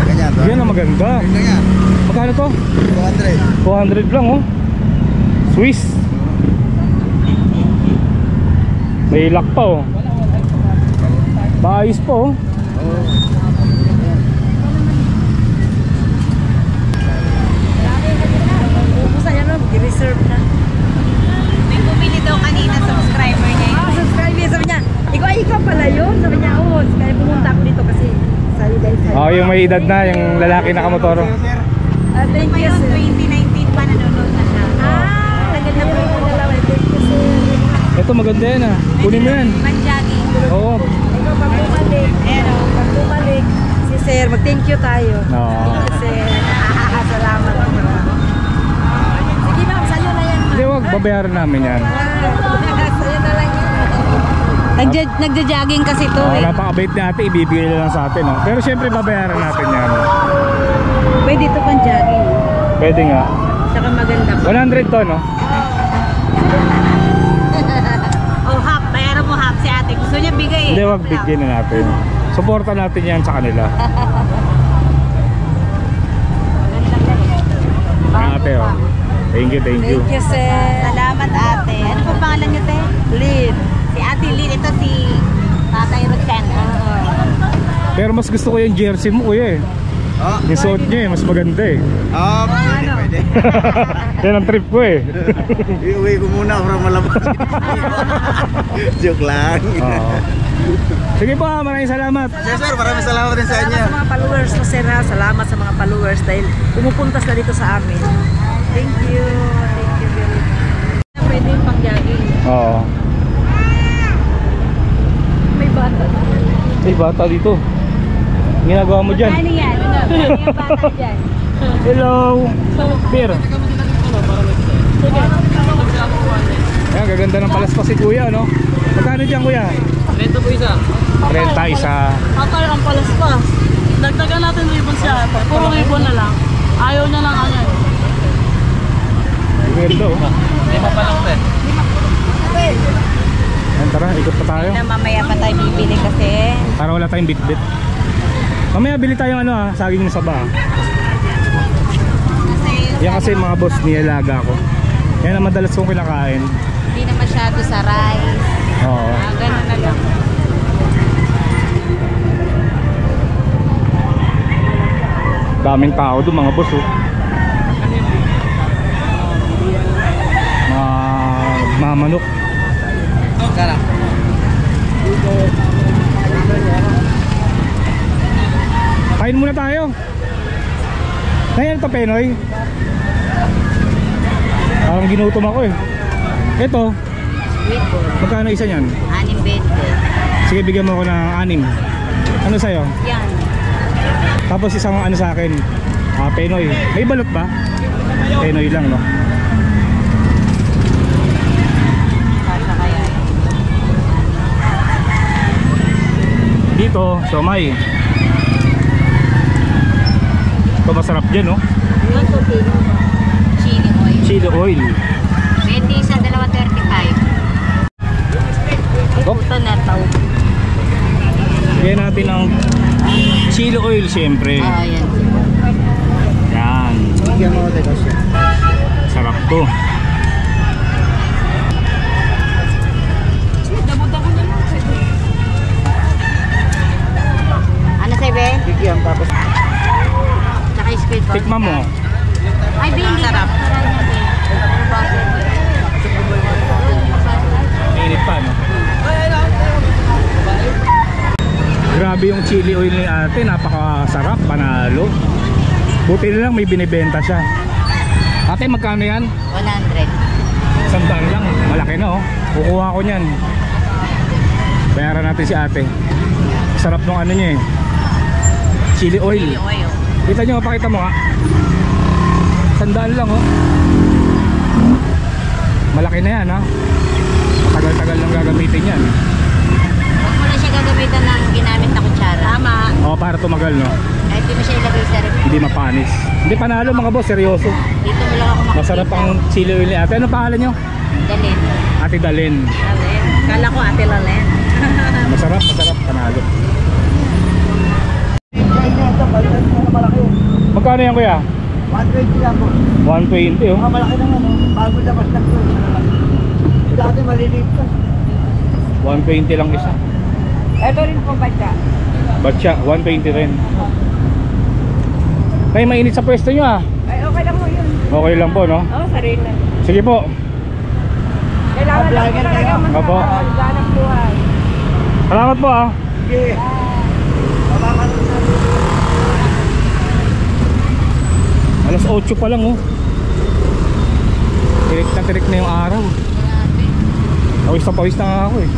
Speaker 4: Ganyan to.
Speaker 2: Yan ang maganda.
Speaker 4: Ganyan.
Speaker 2: Magkano to?
Speaker 4: 200.
Speaker 2: 200 lang oh. Swiss. May lock pa oh. Maayos pa oh.
Speaker 3: I-reserve na. May bumili daw kanina subscriber niya yun.
Speaker 5: Subscribe niya. Sabi niya, ikaw pala yun. Sabi niya, oo. Kaya pumunta ako dito kasi sa'yo dahil sa'yo.
Speaker 2: Oh, yung may edad na, yung lalaki nakamotor.
Speaker 5: Thank you,
Speaker 3: Yung
Speaker 5: sir.
Speaker 3: 2019 pa nanonood na siya.
Speaker 5: Tagal na po yung dalawa. Thank you, sir.
Speaker 2: Ito maganda yan ah. Kunin mo yan.
Speaker 3: Manjagi.
Speaker 2: Oo.
Speaker 5: Ikaw, pag bumalik. Pag bumalik, si sir, mag-thank you tayo.
Speaker 2: Oo.
Speaker 5: Thank you, sir. Salamat. Sige, ma'am. Sa'yo na yan,
Speaker 2: Hindi,
Speaker 5: ma'am.
Speaker 2: wag babayaran namin yan.
Speaker 5: Sa'yo na lang yan.
Speaker 3: Nagja-jogging kasi to
Speaker 2: Oh,
Speaker 3: eh.
Speaker 2: napakabait natin, ibibigay na lang sa atin oh. Pero syempre babayaran natin yan.
Speaker 3: Pwede ito pang jogging.
Speaker 2: Pwede nga.
Speaker 3: Saka maganda pa.
Speaker 2: 100 to no?
Speaker 3: Oh, half. Bayaran mo half si ate. Gusto niya bigay eh.
Speaker 2: Hindi, wag bigyan na natin. Suporta natin yan sa kanila. Ate oh. Thank you.
Speaker 5: Thank you, sir.
Speaker 3: Salamat ate. Ano po pangalan niyo te?
Speaker 5: Lid.
Speaker 3: Si ate Lynn. Ito si Tatay Ruchen.
Speaker 2: Pero mas gusto ko yung jersey mo kuya eh. Yung suot niya eh, mas maganda eh.
Speaker 4: Pwede.
Speaker 2: Yan ang trip ko eh.
Speaker 4: Iuwi ko muna para malabas. Joke lang.
Speaker 2: Oo. Sige po, maraming salamat.
Speaker 4: Sir, maraming salamat din sa
Speaker 5: Salamat
Speaker 4: inyo.
Speaker 5: sa mga followers mo, sir, ha? Salamat sa mga followers dahil pumupuntas na dito sa amin. Thank you. Thank you very much.
Speaker 3: Pwede yung pang jogging.
Speaker 2: Oo.
Speaker 5: May bata.
Speaker 2: Hey, bata dito. Ginagawa mo dyan?
Speaker 3: Ano yan? Ano yung bata dyan?
Speaker 2: Hello! Beer! Ayan, gaganda ng palaspas si kuya, no? Magkano dyan kuya?
Speaker 7: 30 po isa.
Speaker 2: 30 isa.
Speaker 7: Akal ang palas pa. Dagdagan natin ribbon siya. Puro ribbon na lang. Ayaw niya lang ano.
Speaker 2: Ganda oh.
Speaker 7: Lima pa lang din.
Speaker 2: Ayan, tara, ikot pa tayo.
Speaker 3: Na mamaya pa tayo bibili kasi.
Speaker 2: Para wala tayong bit-bit. Mamaya bili tayong ano ah, saging ng saba. Yan kasi mga boss, niyalaga ko. Yan ang madalas kong kinakain.
Speaker 3: Hindi na masyado sa rice.
Speaker 2: Oo.
Speaker 3: Ganun na lang.
Speaker 2: Daming tao doon mga boss oh. Mamanok.
Speaker 7: Sarap.
Speaker 2: Kain muna tayo. Kaya ito Penoy. Parang ginutom ako eh. Ito,
Speaker 3: Sweet boy.
Speaker 2: magkano isa niyan?
Speaker 3: 6.20.
Speaker 2: Sige, bigyan mo ako ng 6. Ano sa'yo?
Speaker 3: Yan.
Speaker 2: Tapos isang ano sa akin, Penoy. May balot ba? Penoy lang, no?
Speaker 3: Kasha kaya.
Speaker 2: Dito, siomay. Ito masarap dyan, no?
Speaker 3: Chili oil.
Speaker 2: Chili oil.
Speaker 3: 20 isa, 2.35.
Speaker 2: oil siyempre.
Speaker 3: Oo, yan.
Speaker 2: Yan.
Speaker 1: Bigyan mo tayo siya.
Speaker 2: Sarap to.
Speaker 3: Ano sa'yo, Ben?
Speaker 1: Bigyan tapos.
Speaker 3: Tsaka squid corn.
Speaker 2: Tikman mo.
Speaker 3: Ay, Ben, sarap.
Speaker 2: Init pa, no? Grabe yung chili oil ni ate, napakasarap, panalo. Buti na lang may binibenta siya. Ate, magkano yan?
Speaker 3: 100.
Speaker 2: Sandaan lang, malaki na oh. Kukuha ko niyan. Bayaran natin si ate. Sarap nung ano niya eh. Chili oil. Kita nyo, pakita mo nga. Sandaan lang oh. Malaki na yan ha. Tagal-tagal lang gagamitin yan.
Speaker 3: Huwag mo na siya gagamitan ng ginamit na kutsara. Tama.
Speaker 2: O, para tumagal no.
Speaker 3: Kahit di mo siya ilagay sa ref.
Speaker 2: Hindi mapanis. Hindi panalo mga boss, seryoso.
Speaker 3: Dito mo lang ako makikita.
Speaker 2: Masarap ang chili oil ni ate. Ano pangalan nyo?
Speaker 3: Dalhin.
Speaker 2: Ate Dalen.
Speaker 3: Lalen. Kala ko Ate Lalen.
Speaker 2: Masarap, masarap, panalo. Magkano yan kuya?
Speaker 1: 120 lang po.
Speaker 2: 120 oh.
Speaker 1: Malaki na ano. Bago labas lang po. Dati maliliit pa.
Speaker 2: 120 lang isa.
Speaker 3: Ito rin po batya.
Speaker 2: Batya, 120 rin. Tay, mainit sa pwesto nyo ah.
Speaker 3: Ay, okay lang mo yun.
Speaker 2: Okay lang po no?
Speaker 3: Oo, sarili lang.
Speaker 2: Sige po.
Speaker 3: Kailangan lang po talaga
Speaker 2: Opo.
Speaker 3: maghanap buhay.
Speaker 2: Salamat po ah.
Speaker 1: Sige.
Speaker 2: Alas 8 pa lang oh. Tirik na tirik na yung araw. Pawis na nga ako eh.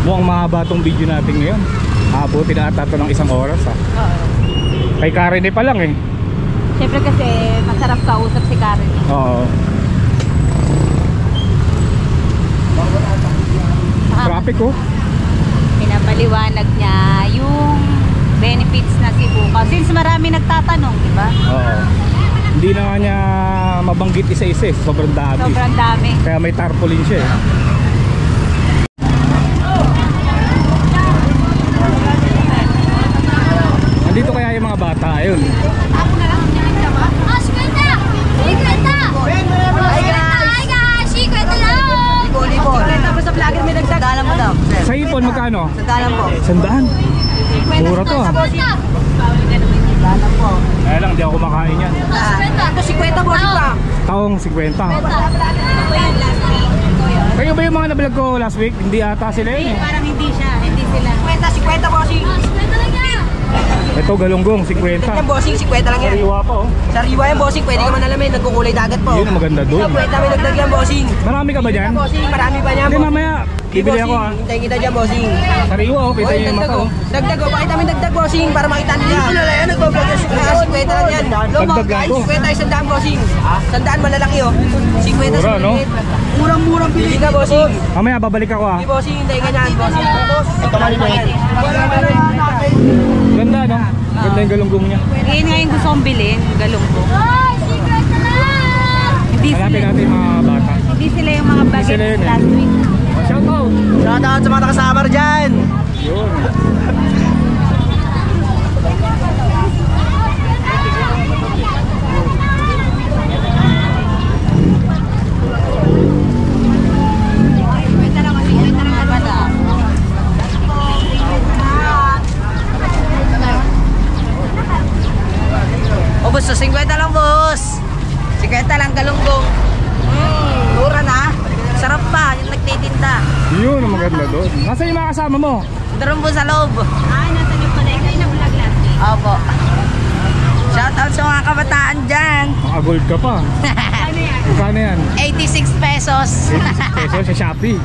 Speaker 2: Mukhang mahaba tong video natin ngayon. Abutin na ata ito ng 1 oras ah.
Speaker 3: Oo.
Speaker 2: Kay Karen pa lang eh.
Speaker 3: Siyempre kasi masarap kausap si Karen.
Speaker 2: Oo. Traffic oh.
Speaker 3: Pinapaliwanag niya yung benefits na sibukaw. Since marami nagtatanong, di ba?
Speaker 2: Oo. Hindi na nga niya mabanggit isa-isa eh. Sobrang dami.
Speaker 3: Sobrang dami.
Speaker 2: Kaya may tarpaulin siya eh. Nandito kaya yung mga bata. Ayun. Sa ipon magkano?
Speaker 5: Sandalan po.
Speaker 2: Sandaan. Mura to ah.
Speaker 5: Sandalan po.
Speaker 2: Kaya lang, di ako kumakain yan.
Speaker 5: Ito 50 po pa.
Speaker 2: Taong 50. Kayo ba yung mga nablog ko last week? Hindi ata sila yun eh.
Speaker 3: Parang hindi siya. Hindi sila.
Speaker 5: 50 bossing.
Speaker 2: Ito galunggong, 50.
Speaker 5: Yan bossing, 50 lang yan.
Speaker 2: Sariwa pa oh.
Speaker 5: Sariwa yan bossing, pwede ka man alamin, nagkukulay dagat po.
Speaker 2: Yun ang maganda dun.
Speaker 5: Pwede kami nagdagyan bossing.
Speaker 2: Marami ka ba dyan?
Speaker 5: Bossing, marami pa niya.
Speaker 2: Hindi mamaya. Bibili ako ah.
Speaker 5: Hintayin kita dyan bossing.
Speaker 2: Sariwa oh, kita yung mata oh.
Speaker 5: Dagdag oh, pakita kami dagdag bossing para makita nila. Hindi na yan, nagbablog yan. 50 lang yan.
Speaker 2: Dagdag lang to.
Speaker 5: 50 ay sandaan bossing. Sandaan malalaki oh. 50
Speaker 2: Mura,
Speaker 5: sa
Speaker 2: no?
Speaker 5: maliit. Murang-murang pili ka bossing.
Speaker 2: Mamaya babalik ako ah.
Speaker 5: Hindi bossing, hintayin ka niyan bossing. Ito maliit.
Speaker 2: Ganda no? Ganda yung galunggong niya.
Speaker 3: Ngayon nga yung gusto kong bilhin, galunggo. Hindi sila,
Speaker 2: Hanapin natin yung mga bata.
Speaker 3: hindi sila yung mga
Speaker 2: Hindi sila yun
Speaker 3: bagets
Speaker 2: eh.
Speaker 3: last week.
Speaker 2: Oh, shout out!
Speaker 5: Shout out sa mga kasama dyan.
Speaker 2: Yun.
Speaker 5: O boss, 50 lang boss. 50 lang galunggong. Mura na. Sarap pa, yung nagtitinda.
Speaker 2: Yun ang maganda doon. Nasaan yung mga kasama mo?
Speaker 5: Doon po sa loob.
Speaker 3: Nasa niyo pala. Ikaw yung nag-vlog last week.
Speaker 5: Opo. Shout out sa mga kabataan dyan.
Speaker 2: Maka-gold ka pa. Magkano yan?
Speaker 5: 86 pesos.
Speaker 2: 86 pesos sa Shopee.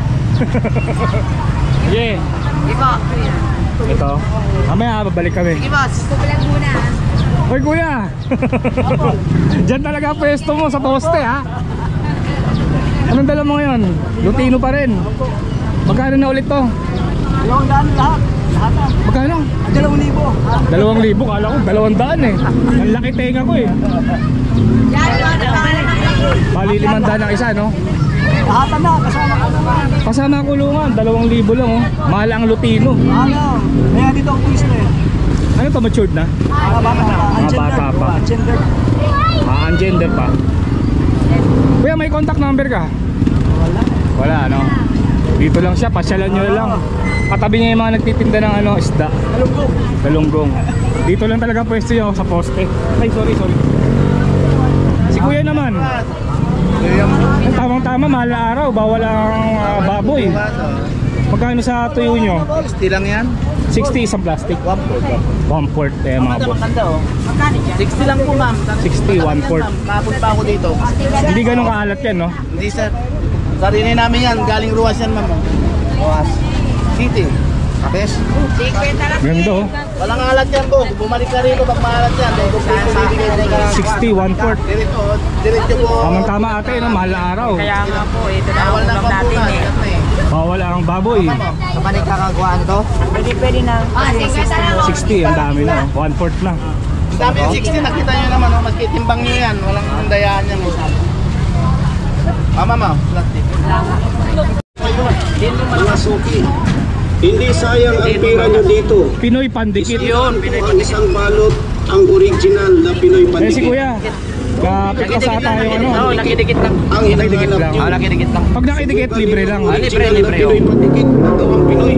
Speaker 2: Yeah.
Speaker 5: Ipo.
Speaker 2: Ito. Mamaya babalik kami.
Speaker 5: Sige boss.
Speaker 3: Vlog muna.
Speaker 2: Hoy kuya! Diyan talaga pwesto mo sa poste ha? Anong dala mo ngayon? Lutino pa rin. Magkano na ulit to?
Speaker 1: 200 lahat.
Speaker 2: Magkano?
Speaker 1: 2,000.
Speaker 2: 2,000. Kala ko 200 eh. Ang laki tenga ko eh. Bali 500 ang isa no?
Speaker 1: Hatan na, kasama ko naman.
Speaker 2: Kasama kulungan, 2,000 lang oh. Mahal ang Lutino.
Speaker 1: Ano? Kaya dito ang pulis na eh.
Speaker 2: Ano to, matured na?
Speaker 1: Mga bata pa.
Speaker 2: Mga bata pa.
Speaker 1: Gender.
Speaker 2: Ungender pa. Kuya, may contact number ka?
Speaker 1: Wala.
Speaker 2: Wala, no? Dito lang siya, pasyalan nyo lang. Katabi niya yung mga nagtitinda ng ano, isda. Galunggong. Dito lang talaga pwesto yun sa poste. Ay, sorry. Si kuya naman. Tamang-tama, mahal na araw. Bawal ang baboy. Magkano sa tuyo nyo?
Speaker 4: Gusti lang yan.
Speaker 2: 60 isang plastic. 1/4 eh mga boss.
Speaker 4: Maganda oh. 60 lang po ma'am.
Speaker 2: 60, 1/4.
Speaker 4: Kapon pa ako dito.
Speaker 2: Hindi ganun kaalat yan, no?
Speaker 4: Hindi sir. Sarili namin yan. Galing Ruas yan ma'am. Ruas City. Kapes.
Speaker 2: Ganda oh.
Speaker 4: Walang alat yan boss. Bumalik ka rito pag maalat yan.
Speaker 2: 60, 1/4.
Speaker 4: Diretso po.
Speaker 2: Tamang-tama ate, no? Mahal na araw.
Speaker 5: Kaya nga po, ito na ang
Speaker 4: Bawal na
Speaker 5: ulam natin
Speaker 4: pampunan.
Speaker 5: eh.
Speaker 2: Bawal ang baboy.
Speaker 4: Kapalik kakagawa to?
Speaker 5: Pwede na.
Speaker 2: 60, ang dami na. 1/4 lang.
Speaker 4: Sabi yung 60, nakita nyo naman, oh, maski timbang nyo yan, walang handayaan yan. Mama, plastic.
Speaker 8: Mga suki, hindi sayang ang pera nyo dito.
Speaker 2: Pinoy pandikit.
Speaker 8: Yun, ang isang balot, ang original na Pinoy
Speaker 2: Eh si
Speaker 8: pandikit.
Speaker 2: kuya, kapit ka sa tayo ano.
Speaker 5: Nakidikit lang.
Speaker 8: Ang hinahanap
Speaker 2: lang.
Speaker 8: nyo,
Speaker 5: Nakidikit lang.
Speaker 2: Pag nakidikit, libre lang.
Speaker 8: original na Pinoy pandikit na gawang Pinoy,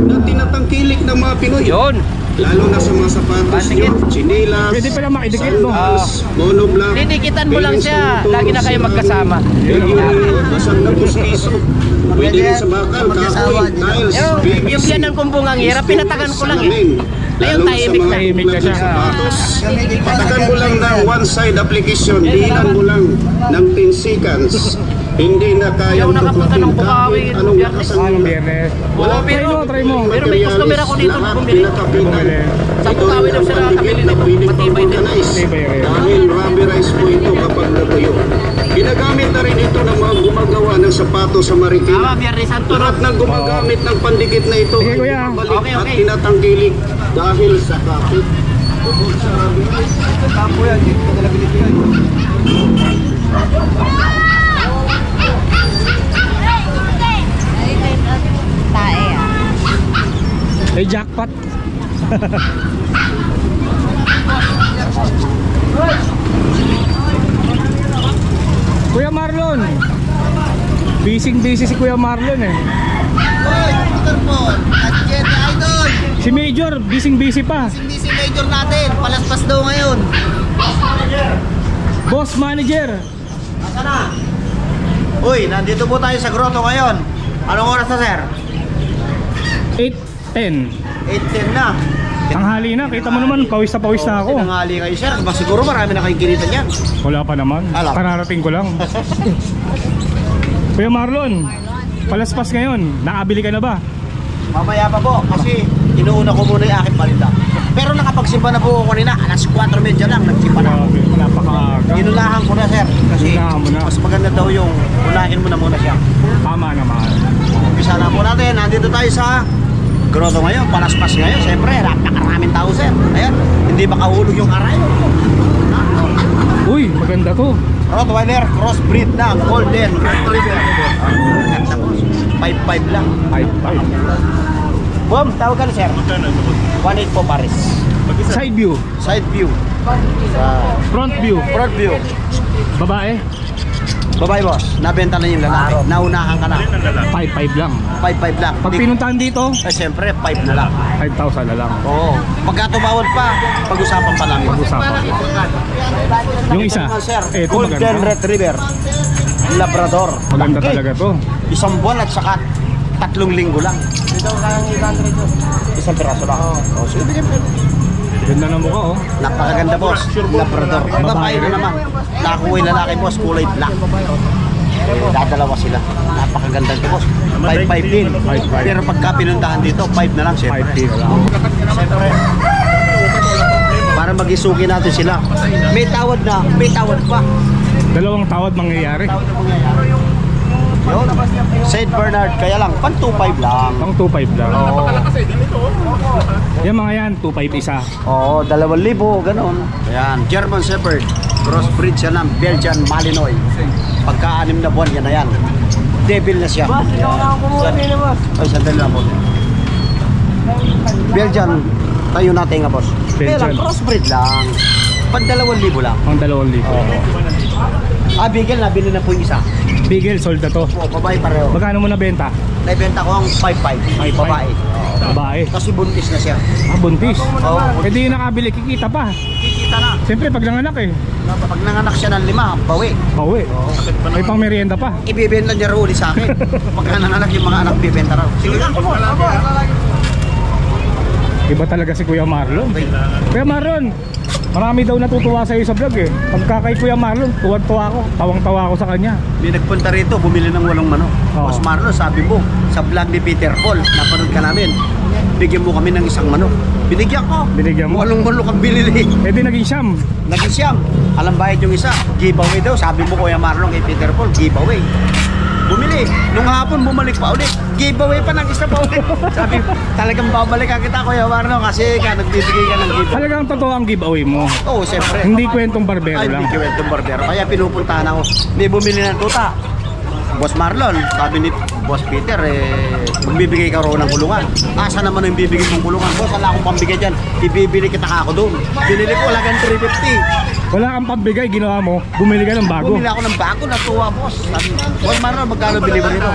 Speaker 8: na tinatangkilik ng mga Pinoy.
Speaker 5: Yun.
Speaker 8: Lalo na sa mga sapatos nyo, chinelas,
Speaker 2: Pwede pala makidikit, no?
Speaker 8: sandals, monoblock,
Speaker 5: Didikitan mo lang siya.
Speaker 8: Benson,
Speaker 5: Lagi na kayo
Speaker 8: motor,
Speaker 5: magkasama.
Speaker 8: basag na pustiso. Pwede rin sa bakal, kahoy, tiles,
Speaker 5: Yung yan ang kumbong ang hirap, pinatagan ko lang eh. Ayun, tahimik
Speaker 2: na siya.
Speaker 8: Patagan mo lang ng one-side application, diinan mo lang ng 10 seconds. Hindi na kayang
Speaker 5: Yung nakapunta ng Bukawi,
Speaker 8: kahit anong
Speaker 5: Biyernes.
Speaker 8: lakas ang
Speaker 2: Biyernes.
Speaker 8: wala
Speaker 2: Try mo.
Speaker 5: Pero may customer ako dito na bumili.
Speaker 2: Bumili.
Speaker 5: Sa Bukawi daw sila nakabili nito. Matibay din.
Speaker 2: Matibay rin.
Speaker 8: Dahil rubberized po ito kapag natuyo. Ginagamit na rin ito ng mga gumagawa ng sapatos sa Marikina.
Speaker 5: Biyernes Santo.
Speaker 8: Lahat ng gumagamit ng pandikit na ito
Speaker 2: Sige, kuya.
Speaker 8: bumabalik
Speaker 5: Okay,
Speaker 8: at
Speaker 5: okay.
Speaker 8: tinatangkilik dahil sa kapit. Bukod sa rubberized,
Speaker 4: Tampo yan, dito nila binibigay.
Speaker 3: Tae ah.
Speaker 2: Eh, jackpot. Kuya Marlon. Busy si Kuya Marlon eh. Si Major, busy pa.
Speaker 1: Hindi si Major natin, palaspas daw ngayon.
Speaker 2: Boss manager.
Speaker 1: Uy, nandito po tayo sa grotto ngayon. Anong oras na, sir?
Speaker 2: 8:10.
Speaker 1: 8:10 na.
Speaker 2: Tanghali na, kita mo naman, pawis na ako.
Speaker 1: Tinanghali kayo, sir. Ba, siguro marami na kayong kinitan yan.
Speaker 2: Wala pa naman.
Speaker 1: Alam.
Speaker 2: Kararating ko lang. Kuya Marlon, palaspas ngayon. Nakabili ka na ba?
Speaker 1: Mamaya pa po, kasi inuuna ko muna yung aking palinda. Pero nakapagsimba na po ako kanina, alas 4:30 lang, nagsimba na ako.
Speaker 2: Napakaaga.
Speaker 1: Inulahan ko na, sir. Kasi
Speaker 2: Inunahan mo na.
Speaker 1: mas maganda daw yung unahin mo na muna siya.
Speaker 2: Tama naman.
Speaker 1: Umpisa na po natin, nandito tayo sa grotto ngayon, palaspas ngayon. Siyempre, napakaraming tao, sir. Ayan, hindi makahulog yung aray.
Speaker 2: Uy, maganda to.
Speaker 1: Rottweiler crossbreed na Golden Retriever. Ganda po. 5'5 lang.
Speaker 2: 5'5".
Speaker 1: Boom, tawag ka na, sir. 1.8 po pares.
Speaker 2: Side view,
Speaker 1: Side view.
Speaker 2: front view,
Speaker 1: Front view.
Speaker 2: babae,
Speaker 1: Babae, boss. Nabenta na yung lalaki. Naunahan ka na.
Speaker 2: 5'5" lang.
Speaker 1: 5'5 lang.
Speaker 2: Pag pinuntahan dito,
Speaker 1: Eh, siyempre, 5 na lang.
Speaker 2: 5,000 na lang.
Speaker 1: Oo. Pagka tumawad pa, pag-usapan pa namin.
Speaker 2: Pag-usapan. Yung isa,
Speaker 1: Sir,
Speaker 2: eto
Speaker 1: Golden
Speaker 2: maganda.
Speaker 1: Retriever. Labrador.
Speaker 2: Maganda
Speaker 1: Laki.
Speaker 2: talaga to.
Speaker 1: Isang buwan at saka 3 linggo lang. Isang piraso lang. Oh, sige, bigyan mo.
Speaker 2: Ganda ng mukha oh.
Speaker 1: Napakaganda, boss. Labrador. Babae na naman. Nakuha yung lalaki, boss. Kulay black. Dadalawa sila. Napakaganda ko, boss. 5'5 din.
Speaker 2: 5'5".
Speaker 1: Pero pagka pinuntahan dito, 5 na lang, siyempre.
Speaker 2: 5K na lang.
Speaker 1: Siyempre. Para mag-isuki natin sila. May tawad na. May tawad pa.
Speaker 2: Dalawang tawad mangyayari.
Speaker 1: Yun. St. Bernard, kaya lang, pan 2.5 lang.
Speaker 2: Pang 2.5 lang.
Speaker 1: Oo.
Speaker 2: Yung mga yan, 2.5 isa.
Speaker 1: Oo, 2,000, ganun. Ayan, German Shepherd. Crossbreed siya ng Belgian Malinois. Pagka-6 na buwan, yan na yan. devil na siya.
Speaker 4: Boss, ikaw na ang kumuha nila, boss.
Speaker 1: Ay, sandali lang po. Belgian, tayo natin nga, boss. Pero
Speaker 2: Belgian.
Speaker 1: crossbreed lang. Pag 2,000 lang.
Speaker 2: Ang 2,000.
Speaker 1: Bigel, nabili na po yung isa.
Speaker 2: Bigel, sold na to.
Speaker 1: O, babae pareho.
Speaker 2: Magkano mo nabenta?
Speaker 1: Naibenta ko ang 5,500. Ay, babae.
Speaker 2: Babae.
Speaker 1: Kasi buntis na siya.
Speaker 2: Ah, buntis.
Speaker 1: Oo,
Speaker 2: Eh di yung nakabili, kikita pa.
Speaker 1: kikita na.
Speaker 2: Siyempre pag nanganak eh.
Speaker 1: Pag nanganak siya ng 5, bawi.
Speaker 2: Pauwi. May pang merienda pa.
Speaker 1: Ibibenta niya raw ulit sa akin. Pagka nanganak yung mga anak, bibenta raw. Sige lang, po.
Speaker 2: Iba talaga si Kuya Marlon. Kuya Marlon, marami daw natutuwa sa iyo sa vlog eh. Pagka kay Kuya Marlon, tuwang-tuwa ako. Tawang-tawa ako sa kanya.
Speaker 1: May nagpunta rito, bumili ng 8 manok.
Speaker 2: Oo.
Speaker 1: Boss Marlon, sabi mo, sa vlog ni Peter Paul, napanood ka namin, bigyan mo kami ng 1 manok. Binigyan ko.
Speaker 2: Binigyan mo?
Speaker 1: 8 manok ang binili.
Speaker 2: Eh di naging siyam.
Speaker 1: Naging siyam. Alam bayad yung isa, giveaway daw. Sabi mo, Kuya Marlon, kay Peter Paul, giveaway. Bumili. Nung hapon, bumalik pa ulit. Giveaway pa ng isa pa ulit. Sabi, talagang babalikan kita, Kuya Marlon, kasi nagbibigay ka ng giveaway.
Speaker 2: Talagang totoo ang giveaway mo.
Speaker 1: Oo, siyempre.
Speaker 2: Hindi kwentong barbero
Speaker 1: Ay,
Speaker 2: lang.
Speaker 1: hindi kwentong barbero. Kaya pinupuntahan ako. May bumili ng tuta. Boss Marlon, sabi ni Boss Peter, magbibigay ka raw ng kulungan. Asa naman yung bibigay mong kulungan? Boss, wala akong pambigay dyan. Ibibili kita ka ako doon. Binili ko, halagang 350.
Speaker 2: Wala kang pambigay, ginawa mo. Bumili ka ng bago.
Speaker 1: Bumili ako ng bago, natuwa, boss. Sabi, Boss Marlon, magkano bili mo nito?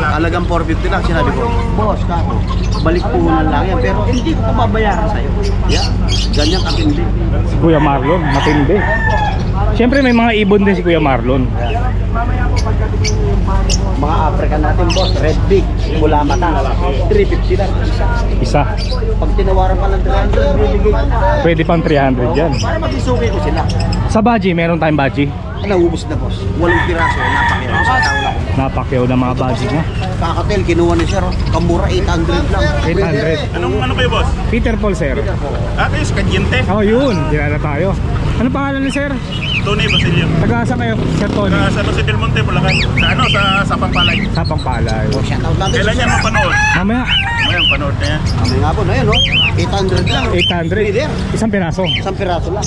Speaker 1: Halagang 450 lang. Sinabi ko, boss, kako, balik puhunan lang yan. Pero hindi ko pababayaran sa'yo. Yeah, ganyan katindi.
Speaker 2: Si Kuya Marlon, matindi. Siyempre may mga ibon din si Kuya Marlon.
Speaker 1: Mga African natin, boss, red beak, mula mata, 350 lang isa.
Speaker 2: Isa.
Speaker 1: Pag tinawaran pa ng 300, bibigay ko pa.
Speaker 2: Pwede pang 300 yan.
Speaker 1: Para magisuki ko sila.
Speaker 2: Sa baji, meron tayong baji.
Speaker 1: Ay, naubos na, boss. 8 piraso, napakira sa tao lang.
Speaker 2: Napakyaw na mga baji niya.
Speaker 1: Kakatel, kinuha ni sir, kamura 800 lang.
Speaker 2: 800.
Speaker 6: Ano kayo, boss?
Speaker 2: Peter Paul, sir.
Speaker 6: Kayo sa Kadyente.
Speaker 2: Oh, yun. Kilala tayo. Ano pangalan ni sir?
Speaker 6: Tony Basilio.
Speaker 2: Taga-asa kayo, Sir Tony?
Speaker 6: Sa Jose Del Monte, Bulacan. Sa Pampalay.
Speaker 2: Sa Pampalay.
Speaker 1: Oh, shoutout natin.
Speaker 6: Kailan yan mapanood?
Speaker 2: Mamaya,
Speaker 6: Ngayon, panood na yan.
Speaker 1: Kami nga po na yun, no? 800 lang.
Speaker 2: 800. Isang piraso.
Speaker 1: Isang piraso lang.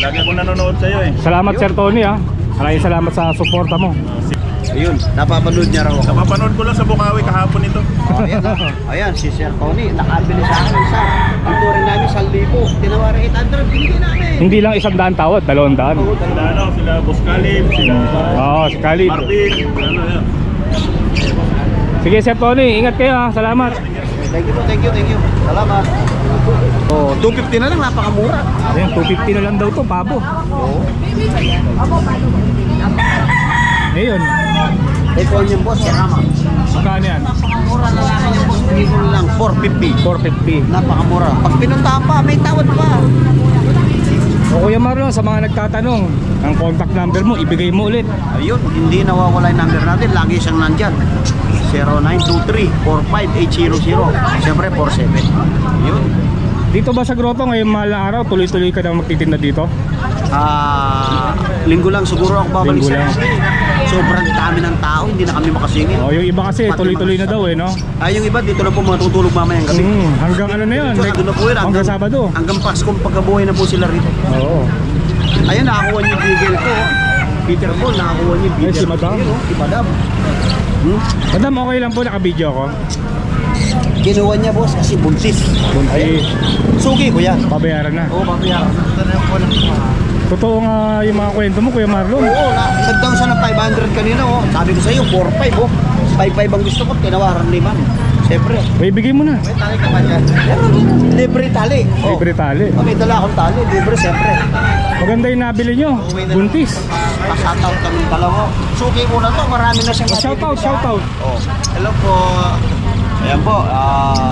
Speaker 6: Lagi akong nanonood sa'yo eh.
Speaker 2: Salamat, Sir Tony, ha. Maraming salamat sa suporta mo.
Speaker 1: Ayun, napapanood niya raw ako.
Speaker 6: Napapanood ko lang sa Bukawi kahapon ito.
Speaker 1: Oh, ayan, ayan, si Sir Tony, nakabili sa akin isa. Ang turing namin 1,000. Tinawaran 800, binigay namin.
Speaker 2: Hindi lang 100 tawad, 200.
Speaker 6: Sila sila Boss Caleb, sila
Speaker 2: Oo, si Khalid.
Speaker 6: Marvin, yan.
Speaker 2: Sige, Sir Tony, ingat kayo, ha. Salamat.
Speaker 1: Thank you po, thank you. Salamat. Oh, 250 na lang, napakamura.
Speaker 2: Ayan, 250 na lang daw to, pabo.
Speaker 1: Oo.
Speaker 2: Ngayon,
Speaker 1: Ito yung boss, si Rama.
Speaker 2: magkano yan?
Speaker 1: Napakamura na lang yung boss, dito lang, 450.
Speaker 2: 450.
Speaker 1: Napakamura. Pag pinuntahan pa, may tawad pa.
Speaker 2: O Kuya Marlon, sa mga nagtatanong, ang contact number mo, ibigay mo ulit.
Speaker 1: Ayun, hindi nawawala yung number natin, lagi siyang nandyan. 0923-45800. Siyempre, 47. Yun.
Speaker 2: Dito ba sa grotto ngayong mahal na araw, tuloy-tuloy ka na magtitinda dito?
Speaker 1: Linggo lang siguro ako babalik
Speaker 2: Linggo lang.
Speaker 1: kasi sobrang dami ng tao, hindi na kami makasingit.
Speaker 2: O, yung iba kasi, tuloy-tuloy na daw eh, no?
Speaker 1: Yung iba dito na po matutulog mamayang gabi.
Speaker 2: Hanggang ano na yun?
Speaker 1: Doon na po yun,
Speaker 2: Hanggang Sabado.
Speaker 1: Hanggang Paskong pagkabuhay na po sila rito.
Speaker 2: Oo.
Speaker 1: Ayun, nakakuha niyo yung bigel ko. Peter Paul, nakakuha niyo yung bigel.
Speaker 2: Si Madam.
Speaker 1: Ayun, si Madam.
Speaker 2: Madam, okay lang po, naka-video ko.
Speaker 1: Kinuha niya, boss, kasi buntis.
Speaker 2: Buntis.
Speaker 1: Sugi ko yan.
Speaker 2: Babayaran na.
Speaker 1: Oo, babayaran.
Speaker 2: Totoo nga yung mga kwento mo, Kuya Marlon.
Speaker 1: Oo, nag-down siya ng 500 kanina, oh. Sabi ko sa'yo, 4-5, oh. 5-5 ang gusto ko, tinawaran 5. Siyempre.
Speaker 2: May bigay mo na.
Speaker 1: May tali ka ba dyan? Libre tali. Oh.
Speaker 2: Libre tali.
Speaker 1: May dala akong tali, libre, siyempre.
Speaker 2: Maganda yung nabili nyo. Buntis.
Speaker 1: Pa-shoutout kami dalawa. Suki mo na to, marami na siyang
Speaker 2: Shoutout, shoutout.
Speaker 1: Oh. Hello po. Ayan po,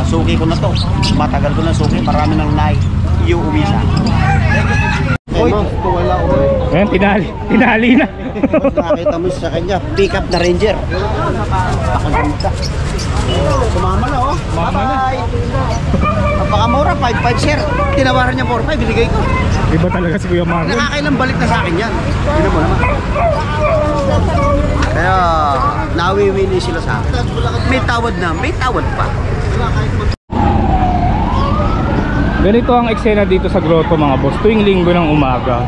Speaker 1: suki ko na to. Matagal ko na suki, marami nang yung umisa. Hoy, wala ko.
Speaker 2: Ayan, tinali na.
Speaker 1: Nakakita mo sa kanya, pick up na Ranger. Nakaganda. Sumama na, oh. Bye-bye. Napakamura, 5-5 sir. Tinawaran niya 4-5, binigay ko.
Speaker 2: Iba talaga si Kuya Marlon.
Speaker 1: Nakakailang balik na sa akin yan. Tignan mo naman. Kaya nawiwili sila sa akin. May tawad na, may tawad pa.
Speaker 2: Ganito ang eksena dito sa grotto mga boss, tuwing linggo ng umaga.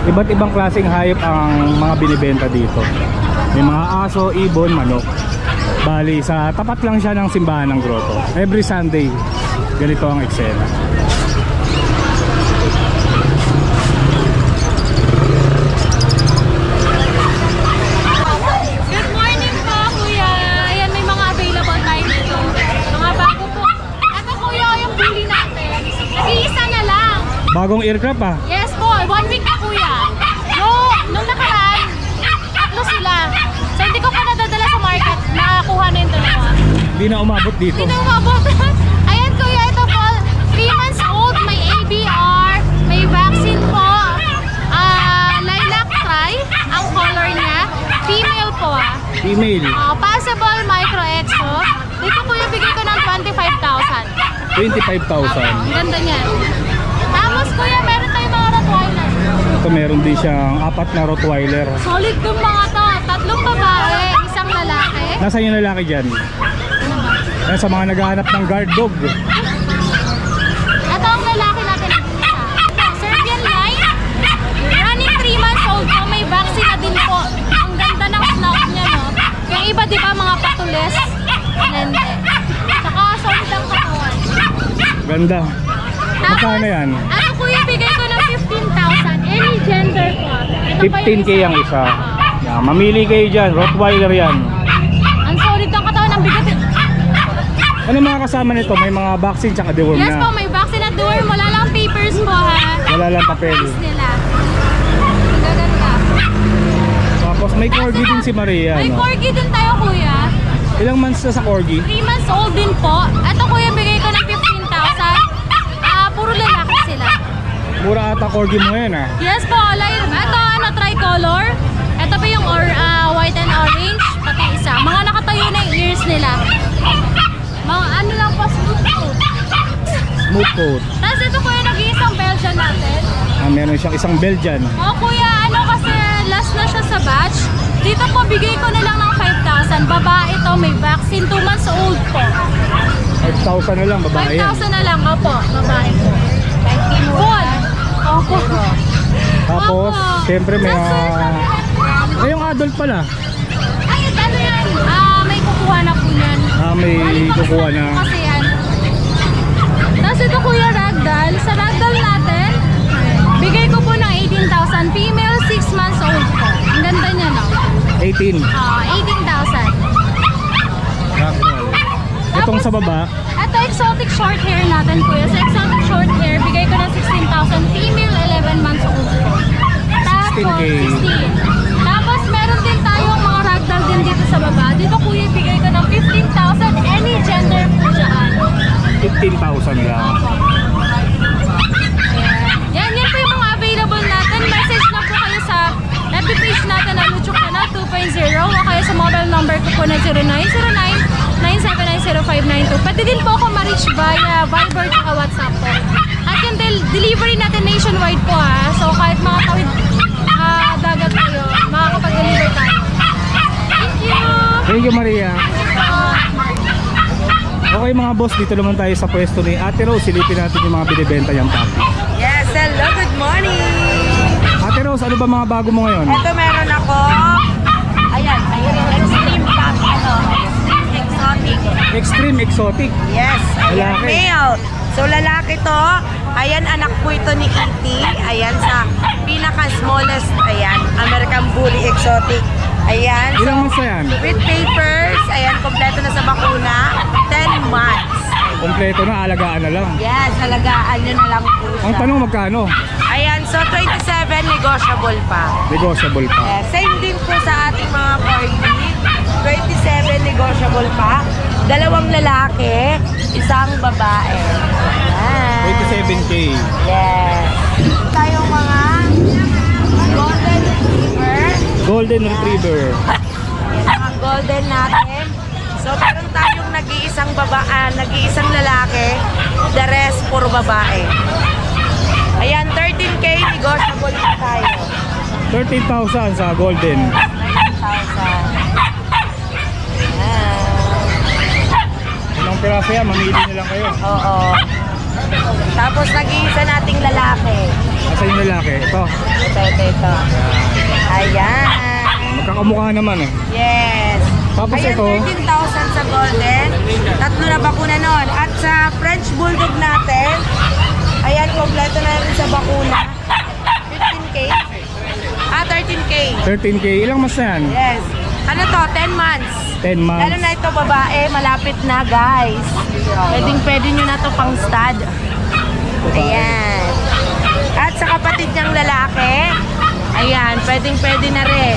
Speaker 2: Iba't ibang klaseng hayop ang mga binibenta dito. May mga aso, ibon, manok. Bali, sa tapat lang siya ng simbahan ng grotto. Every Sunday, ganito ang eksena.
Speaker 9: Good morning po, kuya. Ayan, may mga available tayo dito. Mga bago po. Ito, kuya, yung bili natin. Nag-iisa na lang.
Speaker 2: Bagong aircraft ah.
Speaker 9: Yes po, 1 week na, kuya. Nung nakaraan, 3 sila. So, hindi ko pa nadadala sa market. Nakakuha na yung dalawa.
Speaker 2: Hindi na umabot dito.
Speaker 9: Hindi na umabot. Ayan, kuya, ito po. 3 months old, may ABR, may vaccine po. Lilac tri, ang color niya. Female po
Speaker 2: Female.
Speaker 9: Possible micro-exo. Dito kuya, bigay ko ng 25,000.
Speaker 2: 25,000.
Speaker 9: Ang ganda niya. Tapos kuya, meron tayong mga Rottweiler.
Speaker 2: Ito meron din siyang 4 na Rottweiler.
Speaker 9: Solid tong mga to. 3 babae, 1 lalaki.
Speaker 2: Nasaan yung lalaki dyan?
Speaker 9: Ano ba?
Speaker 2: Yan sa mga naghahanap ng guard dog.
Speaker 9: Ito ang lalaki natin. Ito, Serbian line. Running 3 months old po. May vaccine na din po. Ang ganda ng snout niya, no? Yung iba, di ba, mga patulis. Hindi. Saka solid ang katawan.
Speaker 2: Ganda. Magkano yan?
Speaker 9: Ako kuya, bigay ko ng 15,000. Any gender po. Ito pa yung
Speaker 2: 15K ang isa. Yan, mamili kayo dyan. Rottweiler yan.
Speaker 9: Ang solid ang katawan. Ang bigat.
Speaker 2: Ano mga kasama nito? May mga vaccine tsaka deworm
Speaker 9: Yes po,
Speaker 2: na.
Speaker 9: may vaccine at dorm. Wala lang papers po, ha?
Speaker 2: Wala lang papel.
Speaker 9: Face nila. Ang gaganda.
Speaker 2: Tapos may corgi din si Maria.
Speaker 9: May
Speaker 2: No?
Speaker 9: corgi din tayo, kuya.
Speaker 2: Ilang months na sa corgi?
Speaker 9: 3 months old din po. Ito, kuya, bigay ko ng 15,000. Puro lalaki sila.
Speaker 2: Mura ata corgi mo yan ah.
Speaker 9: Yes po, ito tricolor. Ito pa yung white and orange, pati isa. Mga nakatayo na yung ears nila. Mga ano lang po, smooth coat.
Speaker 2: Smooth coat.
Speaker 9: Tapos ito kuya, nag-iisang Belgian natin.
Speaker 2: Meron siyang isang Belgian.
Speaker 9: Kuya, ano kasi last na siya sa batch. Dito po, bigay ko na lang ng 5,000. Babae ito, may vaccine, 2 months old po.
Speaker 2: 5,000 na lang, babae yan.
Speaker 9: 5,000 na lang, opo, babae po. Full. Opo.
Speaker 2: Tapos,
Speaker 9: Opo.
Speaker 2: siyempre may yung adult pala.
Speaker 9: Ay, ano yan? May kukuha na po yan.
Speaker 2: May kukuha na.
Speaker 9: Kasi yan. Tapos ito kuya ragdoll. Sa ragdoll natin, bigay ko po ng 18,000. Female, 6 months old po. Ang ganda niya, no?
Speaker 2: 18.
Speaker 9: 18,000.
Speaker 2: Ragdoll. Itong sa baba,
Speaker 9: Ito, exotic short hair natin kuya. Sa exotic short hair, bigay ko ng 16,000. Female, 11 months old po. Tapos,
Speaker 2: 16K.
Speaker 9: 16. Tapos, meron din tayong mga ragdoll din dito sa baba. Dito kuya, bigay ko ng 15,000. Any gender po dyan.
Speaker 2: 15,000 lang.
Speaker 9: Yan po yung mga available natin. Message lang po kayo sa FB page natin na Luchuk na 2.0 o kaya sa mobile number ko po na 0909-979-0592. Pwede din po ako ma-reach via Viber at WhatsApp po. At yung delivery natin nationwide po ha. So kahit mga tawid dagat kayo, makakapag-deliver tayo. Thank you!
Speaker 2: Thank you, Maria. Okay mga boss, dito naman tayo sa pwesto ni Ate Rose. Silipin natin yung mga binibenta niyang puppy.
Speaker 5: Yes, hello, good morning!
Speaker 2: Ate Rose, ano ba mga bago mo ngayon?
Speaker 5: Ito meron ako, ayan, extreme pop, exotic.
Speaker 2: Extreme exotic.
Speaker 5: Yes, ayan,
Speaker 2: Lalaki.
Speaker 5: male. So lalaki to, ayan anak po ito ni Kitty, ayan sa pinaka-smallest, ayan, American Bully Exotic. Ayan,
Speaker 2: Ilang months na yan?
Speaker 5: with papers, ayan, kompleto na sa bakuna, 10 months.
Speaker 2: Kompleto na, alagaan na lang.
Speaker 5: Yes, alagaan nyo na lang po siya.
Speaker 2: Ang tanong magkano?
Speaker 5: Ayan, so 27, negotiable pa.
Speaker 2: Negotiable pa.
Speaker 5: Yes, same din po sa ating mga corgi. 27, negotiable pa. 2 lalaki, 1 babae. Ayan.
Speaker 2: 27K.
Speaker 5: Yes. Tayong mga golden retriever.
Speaker 2: Golden Retriever.
Speaker 5: Yan, mga golden natin. So, meron tayong nag-iisang lalaki, the rest puro babae. Ayan, 13K, negotiable pa tayo.
Speaker 2: 13,000 sa Golden.
Speaker 5: 13,000.
Speaker 2: Ilang piraso yan, mamili na lang kayo.
Speaker 5: Oo. Tapos nag-iisa nating lalaki.
Speaker 2: Asa yung lalaki? Ito.
Speaker 5: Ito. Ayan.
Speaker 2: Magkakamukha naman eh.
Speaker 5: Yes.
Speaker 2: Tapos
Speaker 5: Ayan,
Speaker 2: ito.
Speaker 5: 13,000 sa golden. 3 na bakuna nun. At sa French Bulldog natin, ayan, kompleto na rin sa bakuna. 15K. 13K.
Speaker 2: 13K. Ilang mas na yan?
Speaker 5: Yes. Ano to? 10 months.
Speaker 2: 10 months.
Speaker 5: Lalo na ito babae, malapit na guys. Pwede nyo na to pang stud. Ayan. At sa kapatid niyang lalaki, ayan, pwede na rin.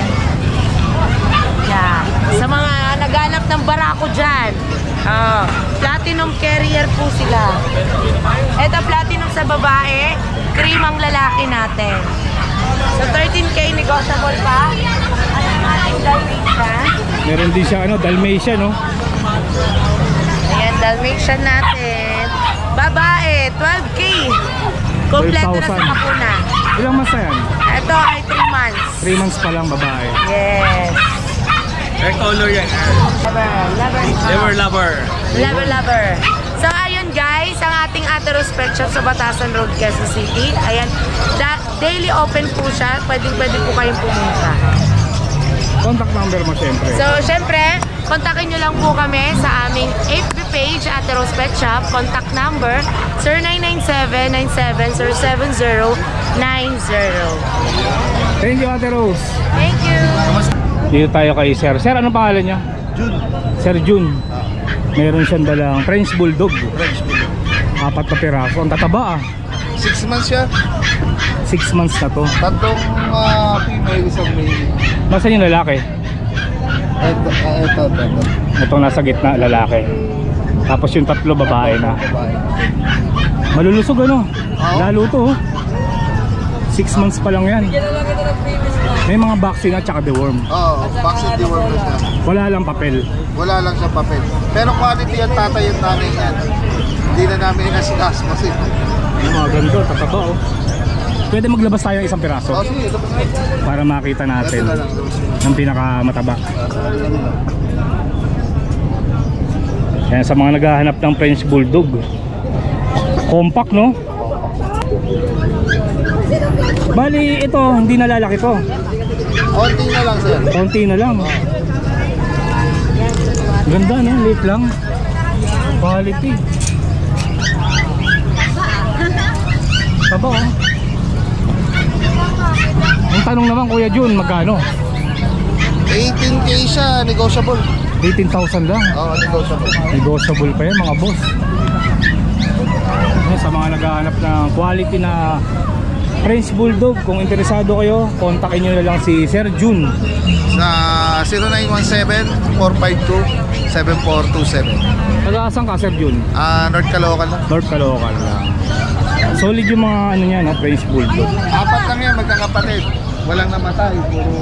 Speaker 5: Yeah. Sa mga naghanap ng barako dyan, platinum carrier po sila. Ito platinum sa babae, cream ang lalaki natin. So 13K negotiable pa. At ang ating Dalmatian.
Speaker 2: Meron din siya Dalmatian, no?
Speaker 5: Ayan, Dalmatian natin. Babae, 12K. Kompleto na sa
Speaker 2: 12,000.
Speaker 5: kapuna.
Speaker 2: Ilang mas na yan?
Speaker 5: Ito ay 3 months.
Speaker 2: 3 months pa lang babae.
Speaker 5: Yes.
Speaker 6: Hair color yan.
Speaker 5: Lover. So ayun guys, ang ating Ateros Pet Shop sa Batasan Road, Quezon City. Ayan, daily open po siya. Pwede po kayong pumunta.
Speaker 2: Contact number mo syempre.
Speaker 5: So syempre, kontakin nyo lang po kami sa aming FB page, Ateros Pet Shop. Contact number 0997-97-07090.
Speaker 2: Thank you, Ate Rose.
Speaker 5: Thank you.
Speaker 2: Dito tayo kay Sir. Sir, anong pangalan niya?
Speaker 4: Jun.
Speaker 2: Sir Jun. Meron siyang dalang French Bulldog.
Speaker 4: French Bulldog.
Speaker 2: 4 na piraso. Ang tataba
Speaker 4: 6 months siya.
Speaker 2: 6 months na to.
Speaker 4: Tatlong female, isang male.
Speaker 2: Nasaan yung lalaki?
Speaker 4: Ito.
Speaker 2: Itong nasa gitna, lalaki. Tapos yung 3 babae na.
Speaker 4: Babae.
Speaker 2: Malulusog Lalo to 6 months pa lang yan. May mga vaccine at saka deworm.
Speaker 4: Oo, vaccine deworm na siya.
Speaker 2: Wala lang papel.
Speaker 4: Wala lang siya papel. Pero quality yan, tatay at nanay yan. Hindi na namin inasikas kasi.
Speaker 2: Yung mga ganito, tataba Pwede maglabas tayo isang piraso
Speaker 4: Sige, ito pa.
Speaker 2: para makita natin
Speaker 4: Ito na lang.
Speaker 2: ang pinakamataba. Yan sa mga naghahanap ng French Bulldog. Compact, no? Bali, ito, hindi nalalaki to.
Speaker 4: Konti na lang sir.
Speaker 2: Konti na lang. Ganda, no? Late lang. Quality. Taba, Ang tanong naman, Kuya Jun, magkano?
Speaker 4: 18K siya, negotiable.
Speaker 2: 18,000 lang.
Speaker 4: Oo, negotiable.
Speaker 2: Negotiable pa yan, mga boss. Yan, sa mga naghahanap ng quality na French Bulldog, kung interesado kayo, kontakin nyo na lang si Sir Jun
Speaker 4: Sa 0917-452-7427.
Speaker 2: Taga-asan ka, Sir Jun?
Speaker 4: North Caloocan lang.
Speaker 2: North Caloocan lang. Solid yung mga niya, French Bulldog.
Speaker 4: 4 lang yan, magkakapatid. Walang namatay, puro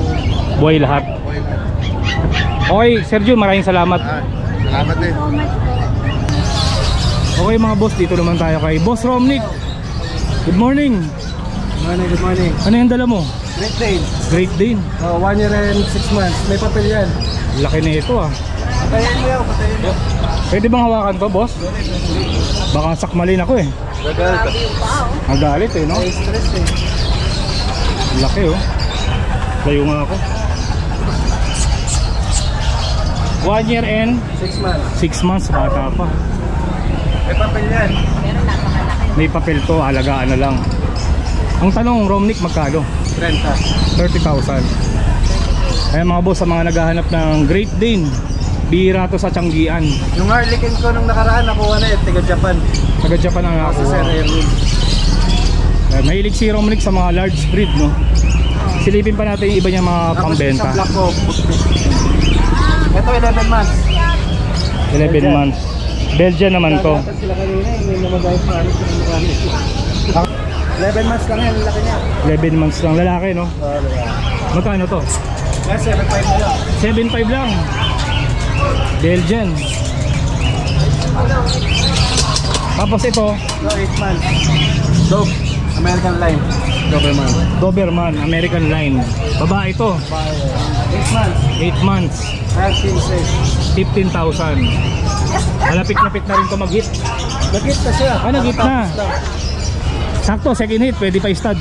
Speaker 2: Buhay lahat.
Speaker 4: boy lang.
Speaker 2: Okay, Sir Jun, maraming salamat.
Speaker 4: Salamat din.
Speaker 2: Okay mga boss, dito naman tayo kay Boss Romnick. Good morning.
Speaker 4: Good morning.
Speaker 2: Ano yung dala mo?
Speaker 4: Great day.
Speaker 2: Great Dane.
Speaker 4: 1 year and 6 months. May papel yan.
Speaker 2: Laki na ito
Speaker 4: Patayin mo yan, patayin mo.
Speaker 2: Pwede bang hawakan to, boss? Baka sakmalin ako Ang galit no?
Speaker 4: Stress
Speaker 2: Laki Layo nga ako. 1 year and
Speaker 4: 6 months.
Speaker 2: 6 months, bata pa.
Speaker 4: May papel yan.
Speaker 2: May papel to, alagaan na lang. Ang tanong, Romnick, magkano?
Speaker 4: 30.
Speaker 2: 30,000. Kaya mga boss, sa mga naghahanap ng Great Dane, bihira to sa Tianggian.
Speaker 4: Yung Harlequin ko nung nakaraan, nakuha na taga Japan.
Speaker 2: Taga Japan ang
Speaker 4: Sa
Speaker 2: nakuha.
Speaker 4: Sir Erwin.
Speaker 2: Mahilig si Romnick sa mga large breed, no? Silipin pa natin yung iba niya mga pambenta.
Speaker 4: Sa Black Hawk. Ito 11 months.
Speaker 2: 11 months. Belgian naman to.
Speaker 4: Sila kanina, may namagay pa. 11 months lang yan, laki niya.
Speaker 2: 11 months lang. Lalaki, no? Magkano to?
Speaker 4: 7.5 na lang.
Speaker 2: 7.5 lang. Belgian. Tapos ito,
Speaker 4: So 8 months. Dog. American line. Doberman.
Speaker 2: Doberman, American line. Babae ito.
Speaker 4: 8 months.
Speaker 2: 8 months.
Speaker 4: Vaccine safe.
Speaker 2: 15,000. Malapit-lapit na rin to mag-hit.
Speaker 4: Nag-hit na siya.
Speaker 2: Nag-hit na. Sakto, second hit, pwede pa stud.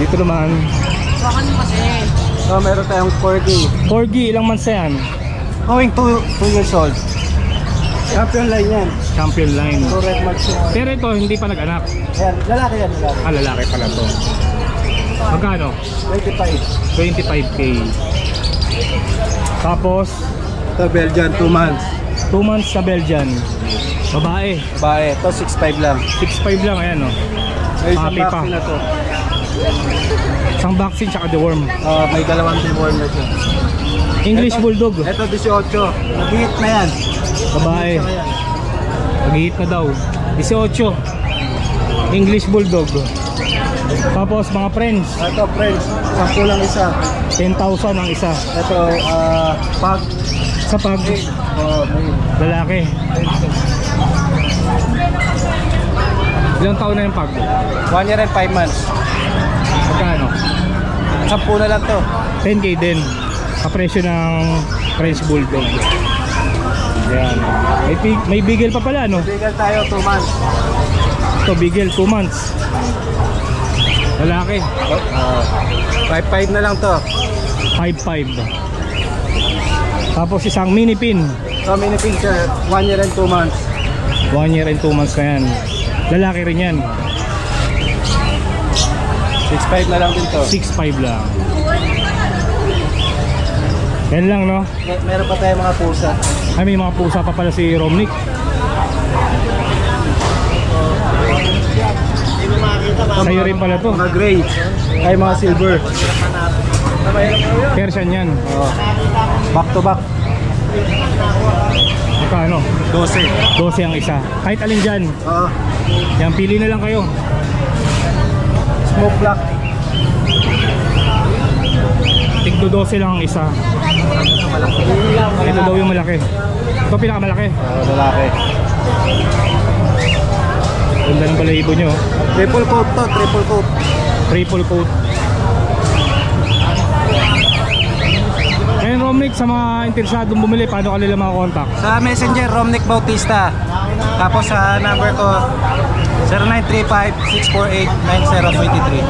Speaker 2: Dito naman,
Speaker 7: Bakan mo kasi.
Speaker 4: So, meron tayong 4K.
Speaker 2: Corgi, ilang months na yan?
Speaker 4: Going 2 years old. Champion line yan.
Speaker 2: Champion line.
Speaker 4: 2 red marks yan.
Speaker 2: Pero ito, hindi pa nag-anak.
Speaker 4: Yan, lalaki yan, lalaki.
Speaker 2: Ah, lalaki pala to. Magkano?
Speaker 4: 25.
Speaker 2: 25k. Tapos,
Speaker 4: Ito, Belgian, 2 months.
Speaker 2: 2 months sa Belgian. Babae.
Speaker 4: Babae, ito 6'5 lang.
Speaker 2: 6'5 lang, ayan o.
Speaker 4: May isang
Speaker 2: Papi pa.
Speaker 4: vaccine na to.
Speaker 2: Isang vaccine tsaka deworm.
Speaker 4: May dalawang deworm na siya.
Speaker 2: English Bulldog.
Speaker 4: Ito 18. Nag-hit na yan.
Speaker 2: Babae. Mag-hit na daw. 18. English Bulldog. Tapos mga friends.
Speaker 4: Ito, friends. 10 lang isa.
Speaker 2: 10,000 ang isa.
Speaker 4: Ito, pag.
Speaker 2: Sa pag
Speaker 4: May
Speaker 2: lalaki. Ilang taon na yung pag?
Speaker 4: 1 year and 5 months.
Speaker 2: Magkano?
Speaker 4: 10 na lang to.
Speaker 2: 10k din. Kapresyo ng French Bulldog. Ayan. May bigel pa pala, no?
Speaker 4: Legal tayo, 2 months.
Speaker 2: Ito, bigel, 2 months. Lalaki.
Speaker 4: 5'5 na lang to.
Speaker 2: 5'5". Tapos isang mini pin.
Speaker 4: So, mini pincher, 1 year and 2 months.
Speaker 2: 1 year and 2 months na yan. Lalaki rin yan.
Speaker 4: 6'5 na lang din to.
Speaker 2: 6'5 lang. Yan lang, no?
Speaker 4: Meron pa tayo mga pusa.
Speaker 2: Ay, may mga pusa pa pala si Romnick. Sa'yo rin pala to.
Speaker 4: Mga gray. Ay, mga silver.
Speaker 2: Persian yan.
Speaker 4: Back to back.
Speaker 2: Magkano?
Speaker 4: 12.
Speaker 2: 12 ang isa. Kahit alin dyan.
Speaker 4: Oo.
Speaker 2: Yan, pili na lang kayo.
Speaker 4: Smoke black.
Speaker 2: Tigdo 12 lang ang isa. Ito daw yung malaki. Ito pinakamalaki.
Speaker 4: Lalaki.
Speaker 2: Ganda ng balahibo nyo.
Speaker 4: Triple coat to, triple coat.
Speaker 2: Triple coat. Ngayon Romnick, sa mga interesadong bumili, paano kanila makakontakt?
Speaker 4: Sa Messenger, Romnick Bautista. Tapos sa number ko, 0935-648-9023.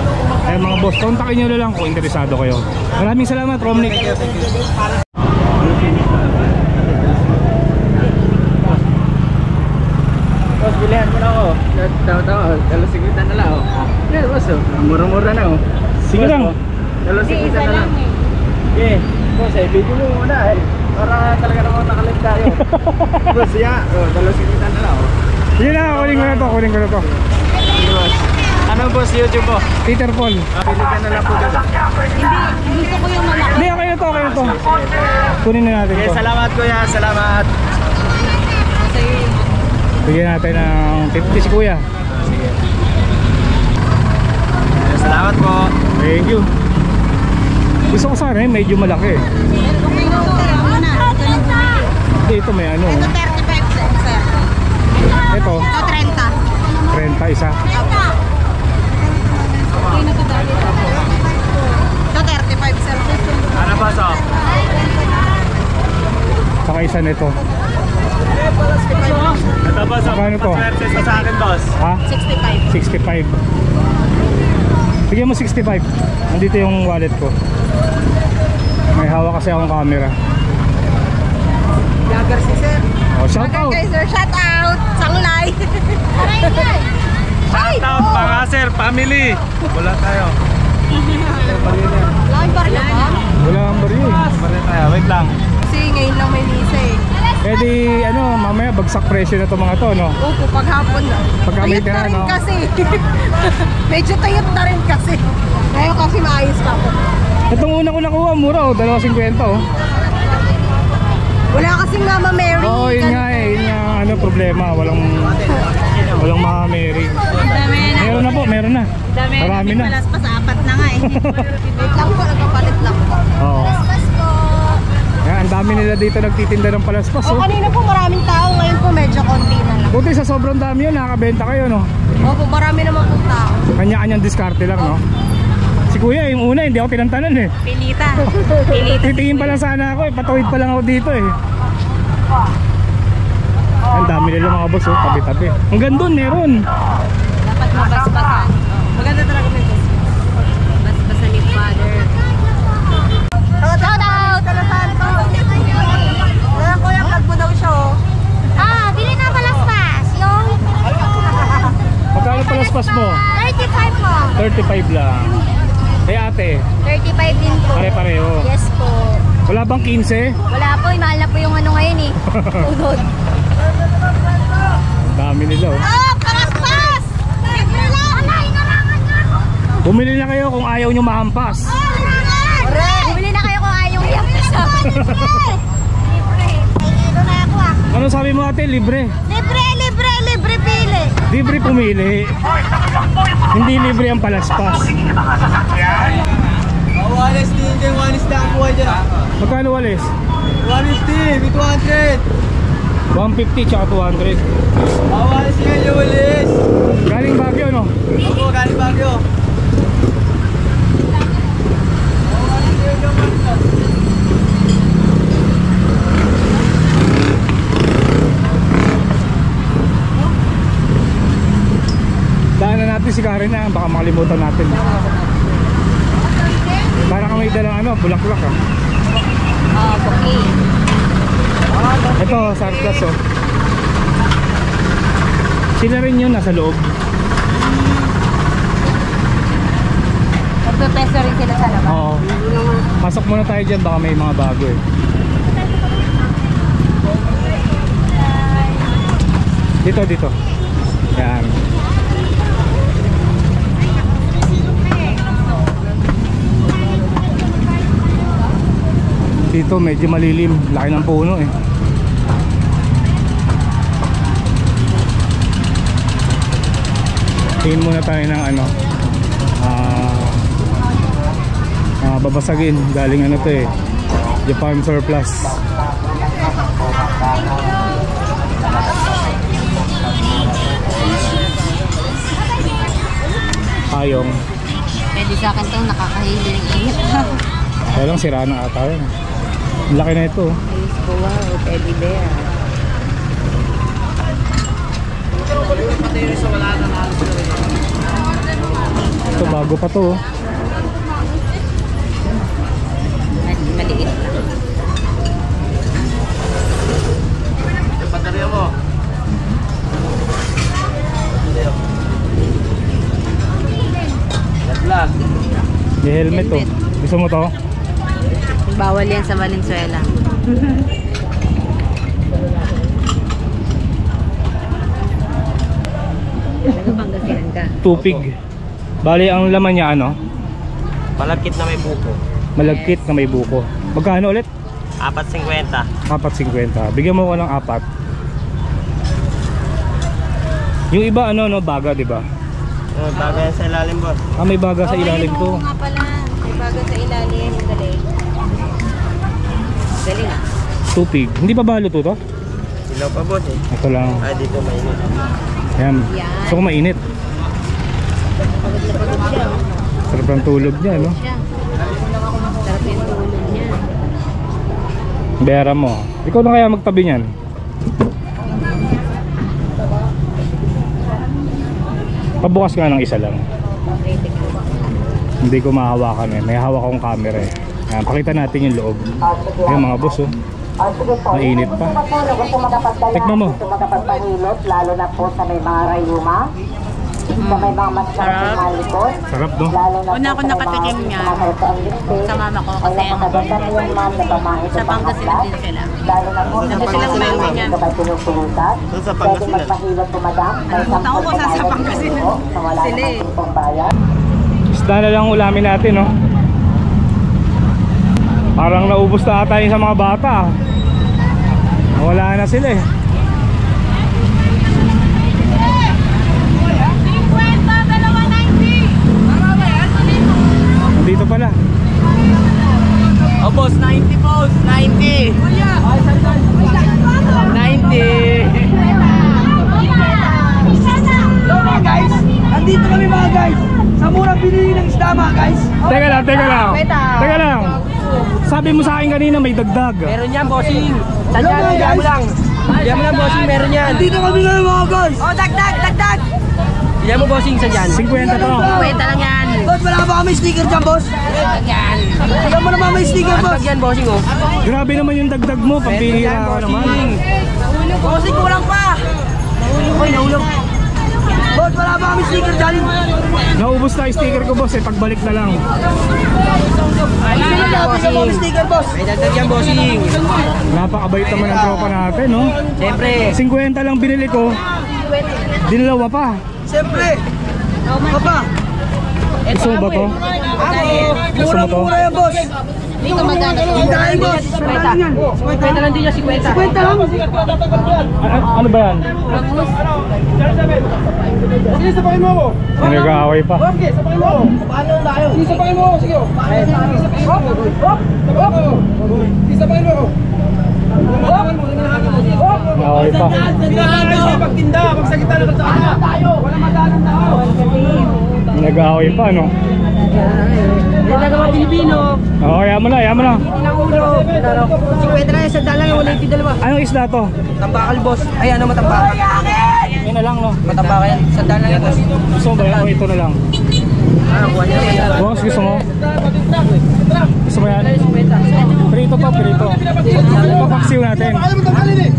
Speaker 2: Ayun mga boss, kontakin nyo na lang kung interesado kayo. Maraming salamat Romnick.
Speaker 4: Thank you. Boss, bilihan mo na ako. Tawa-tawa, 2.50 na lang ako. Yeah, boss, mura-mura na ako.
Speaker 2: Sige lang.
Speaker 4: 2.50 na lang. Okay, boss, video mo muna para talaga naman nakalag tayo. Boss, 2.50 na lang ako.
Speaker 2: Sige na, kunin ko na to, kunin ko na to.
Speaker 4: Boss, ano boss, YouTube po?
Speaker 2: Peter Paul.
Speaker 4: Pili ka na lang po dito.
Speaker 9: Hindi, gusto ko yung malaki.
Speaker 2: Hindi, okay na to, okay na to. Kunin na natin
Speaker 4: Okay,
Speaker 2: to.
Speaker 4: salamat kuya, salamat.
Speaker 2: Bigyan natin ng 50 si kuya.
Speaker 4: Sige. Salamat po.
Speaker 2: Thank you. Gusto ko sana medyo malaki. Hindi, ito may ano.
Speaker 5: Ito 35 sir.
Speaker 2: Ito,
Speaker 5: Ito 30.
Speaker 2: 30 isa.
Speaker 5: Ito 35 sir.
Speaker 4: Ano ba so?
Speaker 2: Saka isa nito.
Speaker 4: Ito ba so?
Speaker 2: Magkano to?
Speaker 4: Pag-versus sa akin boss.
Speaker 2: Ha?
Speaker 5: 65.
Speaker 2: 65. Bigyan mo 65. Nandito yung wallet ko. May hawak kasi akong camera.
Speaker 5: Vlogger si sir.
Speaker 2: Oh, shout out.
Speaker 5: Okay sir, shout out. Sanglay.
Speaker 6: Shoutout mga sir, family.
Speaker 4: Wala tayo.
Speaker 5: Laking barya ba?
Speaker 2: Wala ang baril.
Speaker 4: Wala tayo. Wait lang.
Speaker 5: Kasi ngayon lang may misa eh.
Speaker 2: Pwede ano, mamaya bagsak presyo na to mga to, no?
Speaker 5: Opo, paghapon na.
Speaker 2: Pagka may
Speaker 5: Tuyot na
Speaker 2: tira,
Speaker 5: rin
Speaker 2: no?
Speaker 5: kasi. Medyo tuyot na rin kasi. Ngayon kasi maayos pa ako.
Speaker 2: Itong una ko nakuha, mura oh, 2.50 oh.
Speaker 5: Wala kasing Mama Mary.
Speaker 2: Oo, yun nga eh, yun nga ano problema, walang Mama Mary. Meron na po, meron na. Marami na.
Speaker 5: Malas pa sa apat na nga eh. Wait lang po, nagpapalit lang po.
Speaker 2: Oo. Yan, ang dami nila dito nagtitinda ng palaspas
Speaker 5: O
Speaker 2: oh.
Speaker 5: kanina po maraming tao, ngayon po medyo konti na lang.
Speaker 2: Buti sa sobrang dami yun, nakakabenta kayo, no?
Speaker 5: Opo, marami naman po tao.
Speaker 2: Kanya-kanyang diskarte lang, no? Si kuya, yung una, hindi ako tinantanan eh.
Speaker 5: Pilita.
Speaker 2: Titingin pa lang sana ako eh, patawid pa lang ako dito eh. Ang dami nila mga boss oh, tabi-tabi. Hanggang doon meron.
Speaker 3: Mabasbasan. Maganda talaga may basbas. Basbasan ni Father.
Speaker 9: Shout out!
Speaker 5: Kuya, vlog mo daw siya, oh.
Speaker 9: Bili na palaspas. Yung
Speaker 2: Magkano palaspas mo?
Speaker 9: 35 po.
Speaker 2: 35 lang. Eh ate,
Speaker 9: 35 din po.
Speaker 2: pare-pareho.
Speaker 9: Yes po.
Speaker 2: Wala bang 15?
Speaker 9: Wala po, mahal na po yung ano ngayon eh. Udod.
Speaker 2: Dami nila oh.
Speaker 9: Palaspas! Libre lang! Alay, narangan nga ako.
Speaker 2: Bumili na kayo kung ayaw nyo mahampas.
Speaker 9: Bumili na kayo kung ayaw yung sa akin. Libre! Ito na ako
Speaker 2: Ano sabi mo ate? Libre?
Speaker 9: Libre pili.
Speaker 2: Libre pumili. Hindi libre ang palaspas.
Speaker 4: Walis din dyan, walis na ang buhay dyan.
Speaker 2: Magkano walis?
Speaker 4: 150, may 200.
Speaker 2: 150 tsaka 200.
Speaker 4: Walis nga yung walis.
Speaker 2: Galing Baguio no?
Speaker 4: Ako, galing Baguio.
Speaker 2: Daanan natin si Karen na, baka makalimutan natin. Para kang may dalang ano, bulaklak ah.
Speaker 9: Okay.
Speaker 2: Ito, sarkas oh. Sila rin yun, nasa loob.
Speaker 9: Magpe-peso rin sila sa labas.
Speaker 2: Oo. Pasok muna tayo dyan, baka may mga bago eh. Dito. Yan. Dito medyo malilim, laki ng puno eh. Tingin muna tayo ng ano, babasagin, galing ano to eh, Japan Surplus. Ayong.
Speaker 9: Pwede sa akin itong nakakahiling init.
Speaker 2: Kaya lang sira na ata yun. Ang laki na ito.
Speaker 3: Ayos ko, wow, teddy bear.
Speaker 2: Ito bago pa to.
Speaker 3: Maliit lang.
Speaker 4: Yung baterya mo. Lag.
Speaker 2: May helmet to. Gusto mo to?
Speaker 3: Bawal yan sa Valenzuela. Nagpangasinan ka.
Speaker 2: Tupig. Bali ang laman niya ano?
Speaker 4: Malagkit na may buko.
Speaker 2: Malagkit na may buko. Magkano ulit?
Speaker 4: 4.50.
Speaker 2: 4.50. Bigyan mo ko ng 4. Yung iba ano no, baga, 'di ba?
Speaker 4: Baga yan sa ilalim, boss.
Speaker 2: May baga sa ilalim to.
Speaker 3: Oo nga pala. May baga sa ilalim. Galing. Galing ah.
Speaker 2: Tupig. Hindi pa ba luto to?
Speaker 4: Ilaw pa, boss eh.
Speaker 2: Ito lang.
Speaker 4: Ay, dito mainit.
Speaker 2: Yan. So kung mainit.
Speaker 3: Pagod na pagod siya. Oh.
Speaker 2: Sarap ng tulog niya, no?
Speaker 3: Siya. Sarap yung tulog niya.
Speaker 2: Bera mo. Ikaw na kaya magtabi niyan. Pabukas nga ng isa lang. Hindi ko mahawakan eh. May hawak akong camera eh. Yan, pakita natin yung loob. Ayan mga boss oh. Mainit pa. Tikman mo.
Speaker 5: Lalo na po sa may mga rayuma. Sa may mga masarap na likod.
Speaker 2: Sarap no?
Speaker 3: Una ako nakatikim niya sa mama ko kasi sa Pangasinan din sila.
Speaker 5: Lalo na po
Speaker 3: Sabi silang meron niyan.
Speaker 4: Sa Pangasinan.
Speaker 3: Nakalimutan ko kung saan sa Pangasinan sila eh.
Speaker 2: Isda na lang ulamin natin no? Parang naubos na ata yun sa mga bata. Wala na sila eh. Dito pala.
Speaker 4: Oh, boss, 90 boss, 90. 90.
Speaker 10: Hello mga guys, nandito kami mga guys sa murang binili ng isda mga guys.
Speaker 2: Teka lang. Sabi mo sa akin kanina may dagdag.
Speaker 4: Meron yan, bossing. Tandaan mo, diyan mo lang. Diyan mo lang, bossing, meron yan.
Speaker 10: Nandito kami ngayon mga guys.
Speaker 5: Oh, dagdag!
Speaker 10: Bigyan mo bossing sa dyan.
Speaker 2: 50 to.
Speaker 5: Kwenta lang yan.
Speaker 10: Boss, wala ba kami sticker dyan, boss?
Speaker 5: Yan.
Speaker 10: Bigyan mo naman may sticker, boss.
Speaker 7: Yan, bossing oh.
Speaker 2: Grabe naman yung dagdag mo, pambihira ka naman.
Speaker 10: Bossing, kulang pa. Okay, nahulog. Boss, wala ba kami sticker dyan?
Speaker 2: Naubos na yung sticker ko boss eh, pagbalik na lang.
Speaker 10: Bigyan mo kami sticker, boss.
Speaker 7: May dagdag yan, bossing.
Speaker 2: Napakabait naman ang tropa natin, no?
Speaker 7: Siyempre.
Speaker 2: 50 lang binili ko, dinalawa pa.
Speaker 10: Siyempre. Papa.
Speaker 2: Gusto mo ba to? Gusto mo to?
Speaker 10: Mura yan, boss.
Speaker 9: Dito maganda.
Speaker 10: Hintayin, boss. Sandaan yan.
Speaker 7: 50 lang din niya, 50.
Speaker 10: 50 lang.
Speaker 2: Ano ba yan?
Speaker 4: Sige, sabayin mo ako.
Speaker 2: Nag-aaway pa.
Speaker 4: Sige, sabayin mo ako. Paano tayo? Sige, sabayin mo ako. Sige. Sige, sabayin mo ako.
Speaker 2: Nag-aaway pa.
Speaker 4: Pagtinda, magsagita na sa kanya. Wala magalang na ako.
Speaker 2: Nag-aaway pa, no?
Speaker 7: Yan lang mga Pilipino.
Speaker 2: Oo, yaman na, yaman na.
Speaker 7: Inang ulo. 50 na yan, sandaan lang yung 182.
Speaker 2: Anong isda to?
Speaker 7: Tambakal, boss. Ay, ano matambakal?
Speaker 2: Yan na lang, no?
Speaker 7: Matambakal yan. Sandaan lang yan, boss.
Speaker 2: Gusto mo ba yan o ito na lang?
Speaker 7: Kuha niya yan.
Speaker 2: Boss, gusto mo? Gusto mo yan? Pirito to, pirito. Ito paksiw natin.
Speaker 4: Ayaw mo tanggalin eh.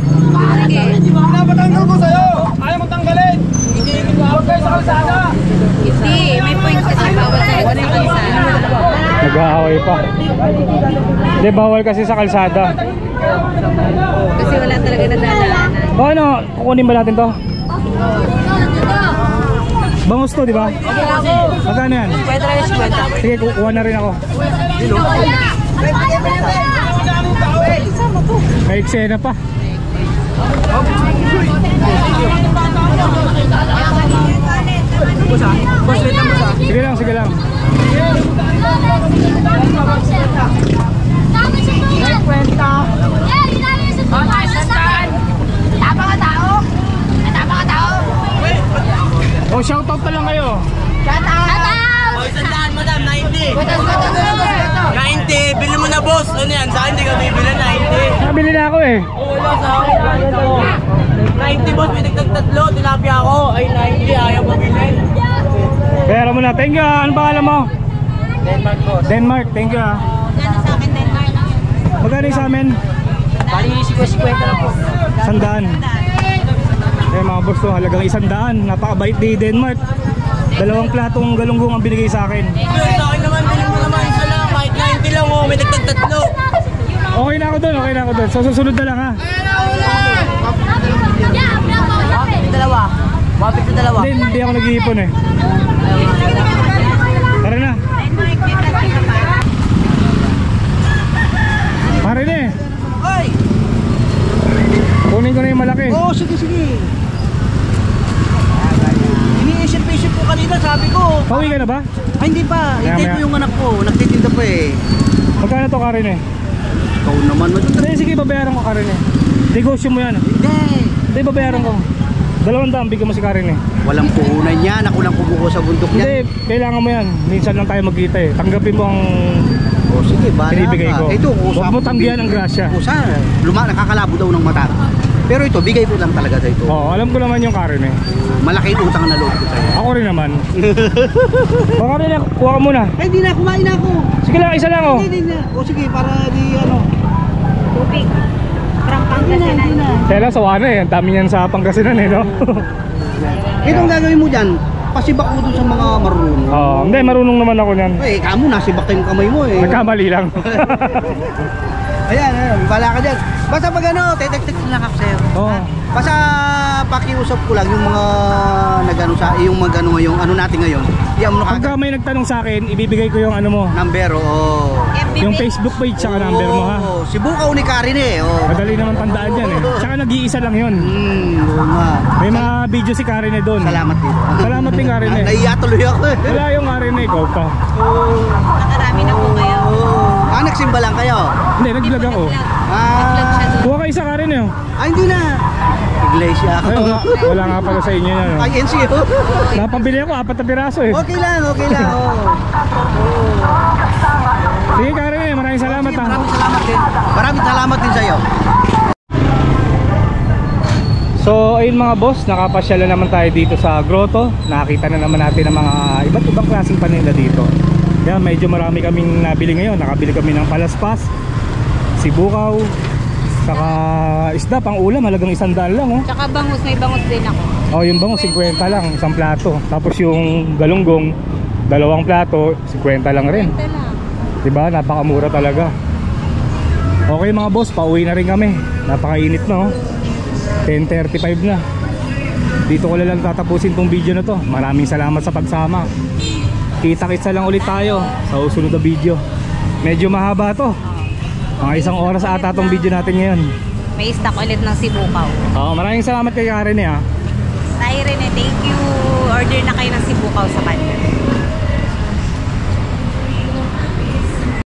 Speaker 4: Pinapatanggal ko sa'yo. Ayaw mo tanggalin. Huwag kayo sa kalsada.
Speaker 5: Hindi, may point kasi bawal talaga sa kalsada.
Speaker 2: Nag-aaway pa. Hindi, bawal kasi sa kalsada.
Speaker 5: Kasi wala talaga nadadaanan.
Speaker 2: O ano, kukunin ba natin to? Bangus to, di ba? Magkano yan?
Speaker 7: 50 na yan, 50.
Speaker 2: Sige, kukuha na rin ako. May eksena pa.
Speaker 7: Boss, wait lang, boss.
Speaker 2: Sige lang, sige lang. O, shoutout na lang kayo.
Speaker 7: Sandaan, madam, 90. 90, bili mo na, boss. Ano yan? Sa akin, hindi ka bibili, 90.
Speaker 2: Nabili na ako eh.
Speaker 7: Wala sa akin, 90, boss. May nagtagtatlo, tilapia ako. Ay, 90, ayaw mabili.
Speaker 2: Pero mo na, thank you ah. Ano pangalan mo?
Speaker 7: Denmark, boss.
Speaker 2: Denmark, thank you ah.
Speaker 5: Gano'n sa akin, Denmark?
Speaker 2: Magkano yung sa amin?
Speaker 7: Bali, 50 lang po.
Speaker 2: 100. Eh mga boss to, halagang 100. Napakabait ni Denmark. 2 platong galunggong ang binigay sa akin.
Speaker 7: Sa akin naman, bilhin mo naman isa lang. Kahit 90 lang, oh. May nagtagtatlo.
Speaker 2: Okay na ako doon, okay na ako doon. So susunod na lang ha.
Speaker 7: Dalawa. Mapit na dalawa.
Speaker 2: Hindi ako nag-iipon eh. Tara na. Pare na eh.
Speaker 1: Hoy!
Speaker 2: Kunin ko na yung malaki.
Speaker 1: Oo, sige, sige. Iniisip-isip ko kanina, sabi ko.
Speaker 2: Pauwi ka na ba?
Speaker 1: Ay, hindi pa.
Speaker 2: Maya,
Speaker 1: Hintay ko
Speaker 2: maya.
Speaker 1: yung anak ko. Nagtitinda pa eh.
Speaker 2: Magkano to Karin eh?
Speaker 1: Ikaw naman.
Speaker 2: Hindi, sige babayaran ko Karin eh. Negosyo mo yan.
Speaker 1: Hindi.
Speaker 2: Hindi babayaran ko. 200 bigyan mo si Karin eh.
Speaker 1: Walang puhunan yan. Ako lang kubuko sa bundok niya.
Speaker 2: Hindi, kailangan mo yan. Minsan lang tayo magkita eh. Tanggapin mo ang
Speaker 1: O sige, bahala
Speaker 2: binibigay
Speaker 1: ka.
Speaker 2: ko.
Speaker 1: Ito,
Speaker 2: Huwag mo tanggihan ang grasya.
Speaker 1: Kusa, nakakalabo daw ng mata. Pero ito, bigay ko lang talaga sa ito.
Speaker 2: Oo, alam ko naman yung Karin eh.
Speaker 1: Malaking utang na loob ko sa'yo.
Speaker 2: Ako rin naman. O Karin eh, kuha ka muna.
Speaker 1: Ay, hindi na. Kumain na ako.
Speaker 2: Sige lang, isa lang oh.
Speaker 1: Hindi na. O sige, para di ano.
Speaker 5: Tubig. From Pangasinan.
Speaker 2: Kaya sawa na eh. Ang dami niyan sa Pangasinan eh, no?
Speaker 1: Itong gagawin mo dyan, pasibak mo dun sa mga marunong.
Speaker 2: Oo, hindi, marunong naman ako niyan.
Speaker 1: Eh, kamo, nasibak yung kamay mo eh.
Speaker 2: Nagkamali lang.
Speaker 1: Ayan, bala ka dyan. Basta pag ano, tetek-tek lang ako sa'yo.
Speaker 2: Oo.
Speaker 1: Basta pakiusap ko lang yung mga nagano sa yung magano yung ano natin ngayon. Iyan mo na
Speaker 2: Pagka
Speaker 1: kagad.
Speaker 2: may nagtanong sa akin, ibibigay ko yung ano mo.
Speaker 1: Number, oo.
Speaker 2: Yung Facebook page tsaka number mo ha.
Speaker 1: Oo, si Bukaw ni Karin eh. Oo.
Speaker 2: Madali naman tandaan yan eh. Tsaka nag-iisa lang yun.
Speaker 1: Oo nga.
Speaker 2: May mga video si Karin eh doon.
Speaker 1: Salamat dito.
Speaker 2: Salamat din Karin eh.
Speaker 1: Naiya tuloy ako eh.
Speaker 2: Wala yung Karin eh, ikaw pa.
Speaker 5: Nakarami na po kayo.
Speaker 1: Ah, nagsimba lang kayo?
Speaker 2: Hindi, nag-vlog ako.
Speaker 5: Nag-vlog siya doon.
Speaker 2: Kuha kayo sa Karin eh.
Speaker 1: Ah, hindi na. Iglesia ako.
Speaker 2: Ay, wala nga pala sa inyo yan.
Speaker 1: Ay, NCO.
Speaker 2: Napambili ako, 4 na piraso eh.
Speaker 1: Okay lang, okay lang. Oo.
Speaker 2: Sige Karin eh, maraming salamat ha.
Speaker 1: Maraming salamat din. Maraming salamat din sa'yo.
Speaker 2: So ayun mga boss, nakapasyalan naman tayo dito sa grotto. Nakita na naman natin ang mga iba't ibang klaseng paninda dito. Kaya medyo marami kaming nabili ngayon. Nakabili kami ng palaspas, sibukaw, saka isda pang ulam, halagang 100 lang oh.
Speaker 3: Tsaka bangus, may bangus din ako.
Speaker 2: Oh, yung bangus 50 lang, isang plato. Tapos yung galunggong, 2 plato, 50 lang rin. Diba? Napakamura talaga. Okay mga boss, pauwi na rin kami. Napakainit na oh. 10:35 na. Dito ko lang tatapusin tong video na to. Maraming salamat sa pagsama. Kita-kitsa lang ulit tayo sa susunod na video. Medyo mahaba to. Mga 1 oras ata tong video natin ngayon.
Speaker 3: May stock ulit ng sibukaw.
Speaker 2: Oo, maraming salamat kay Karen ha.
Speaker 3: Tayo rin thank you. Order na kayo ng sibukaw sa kanya.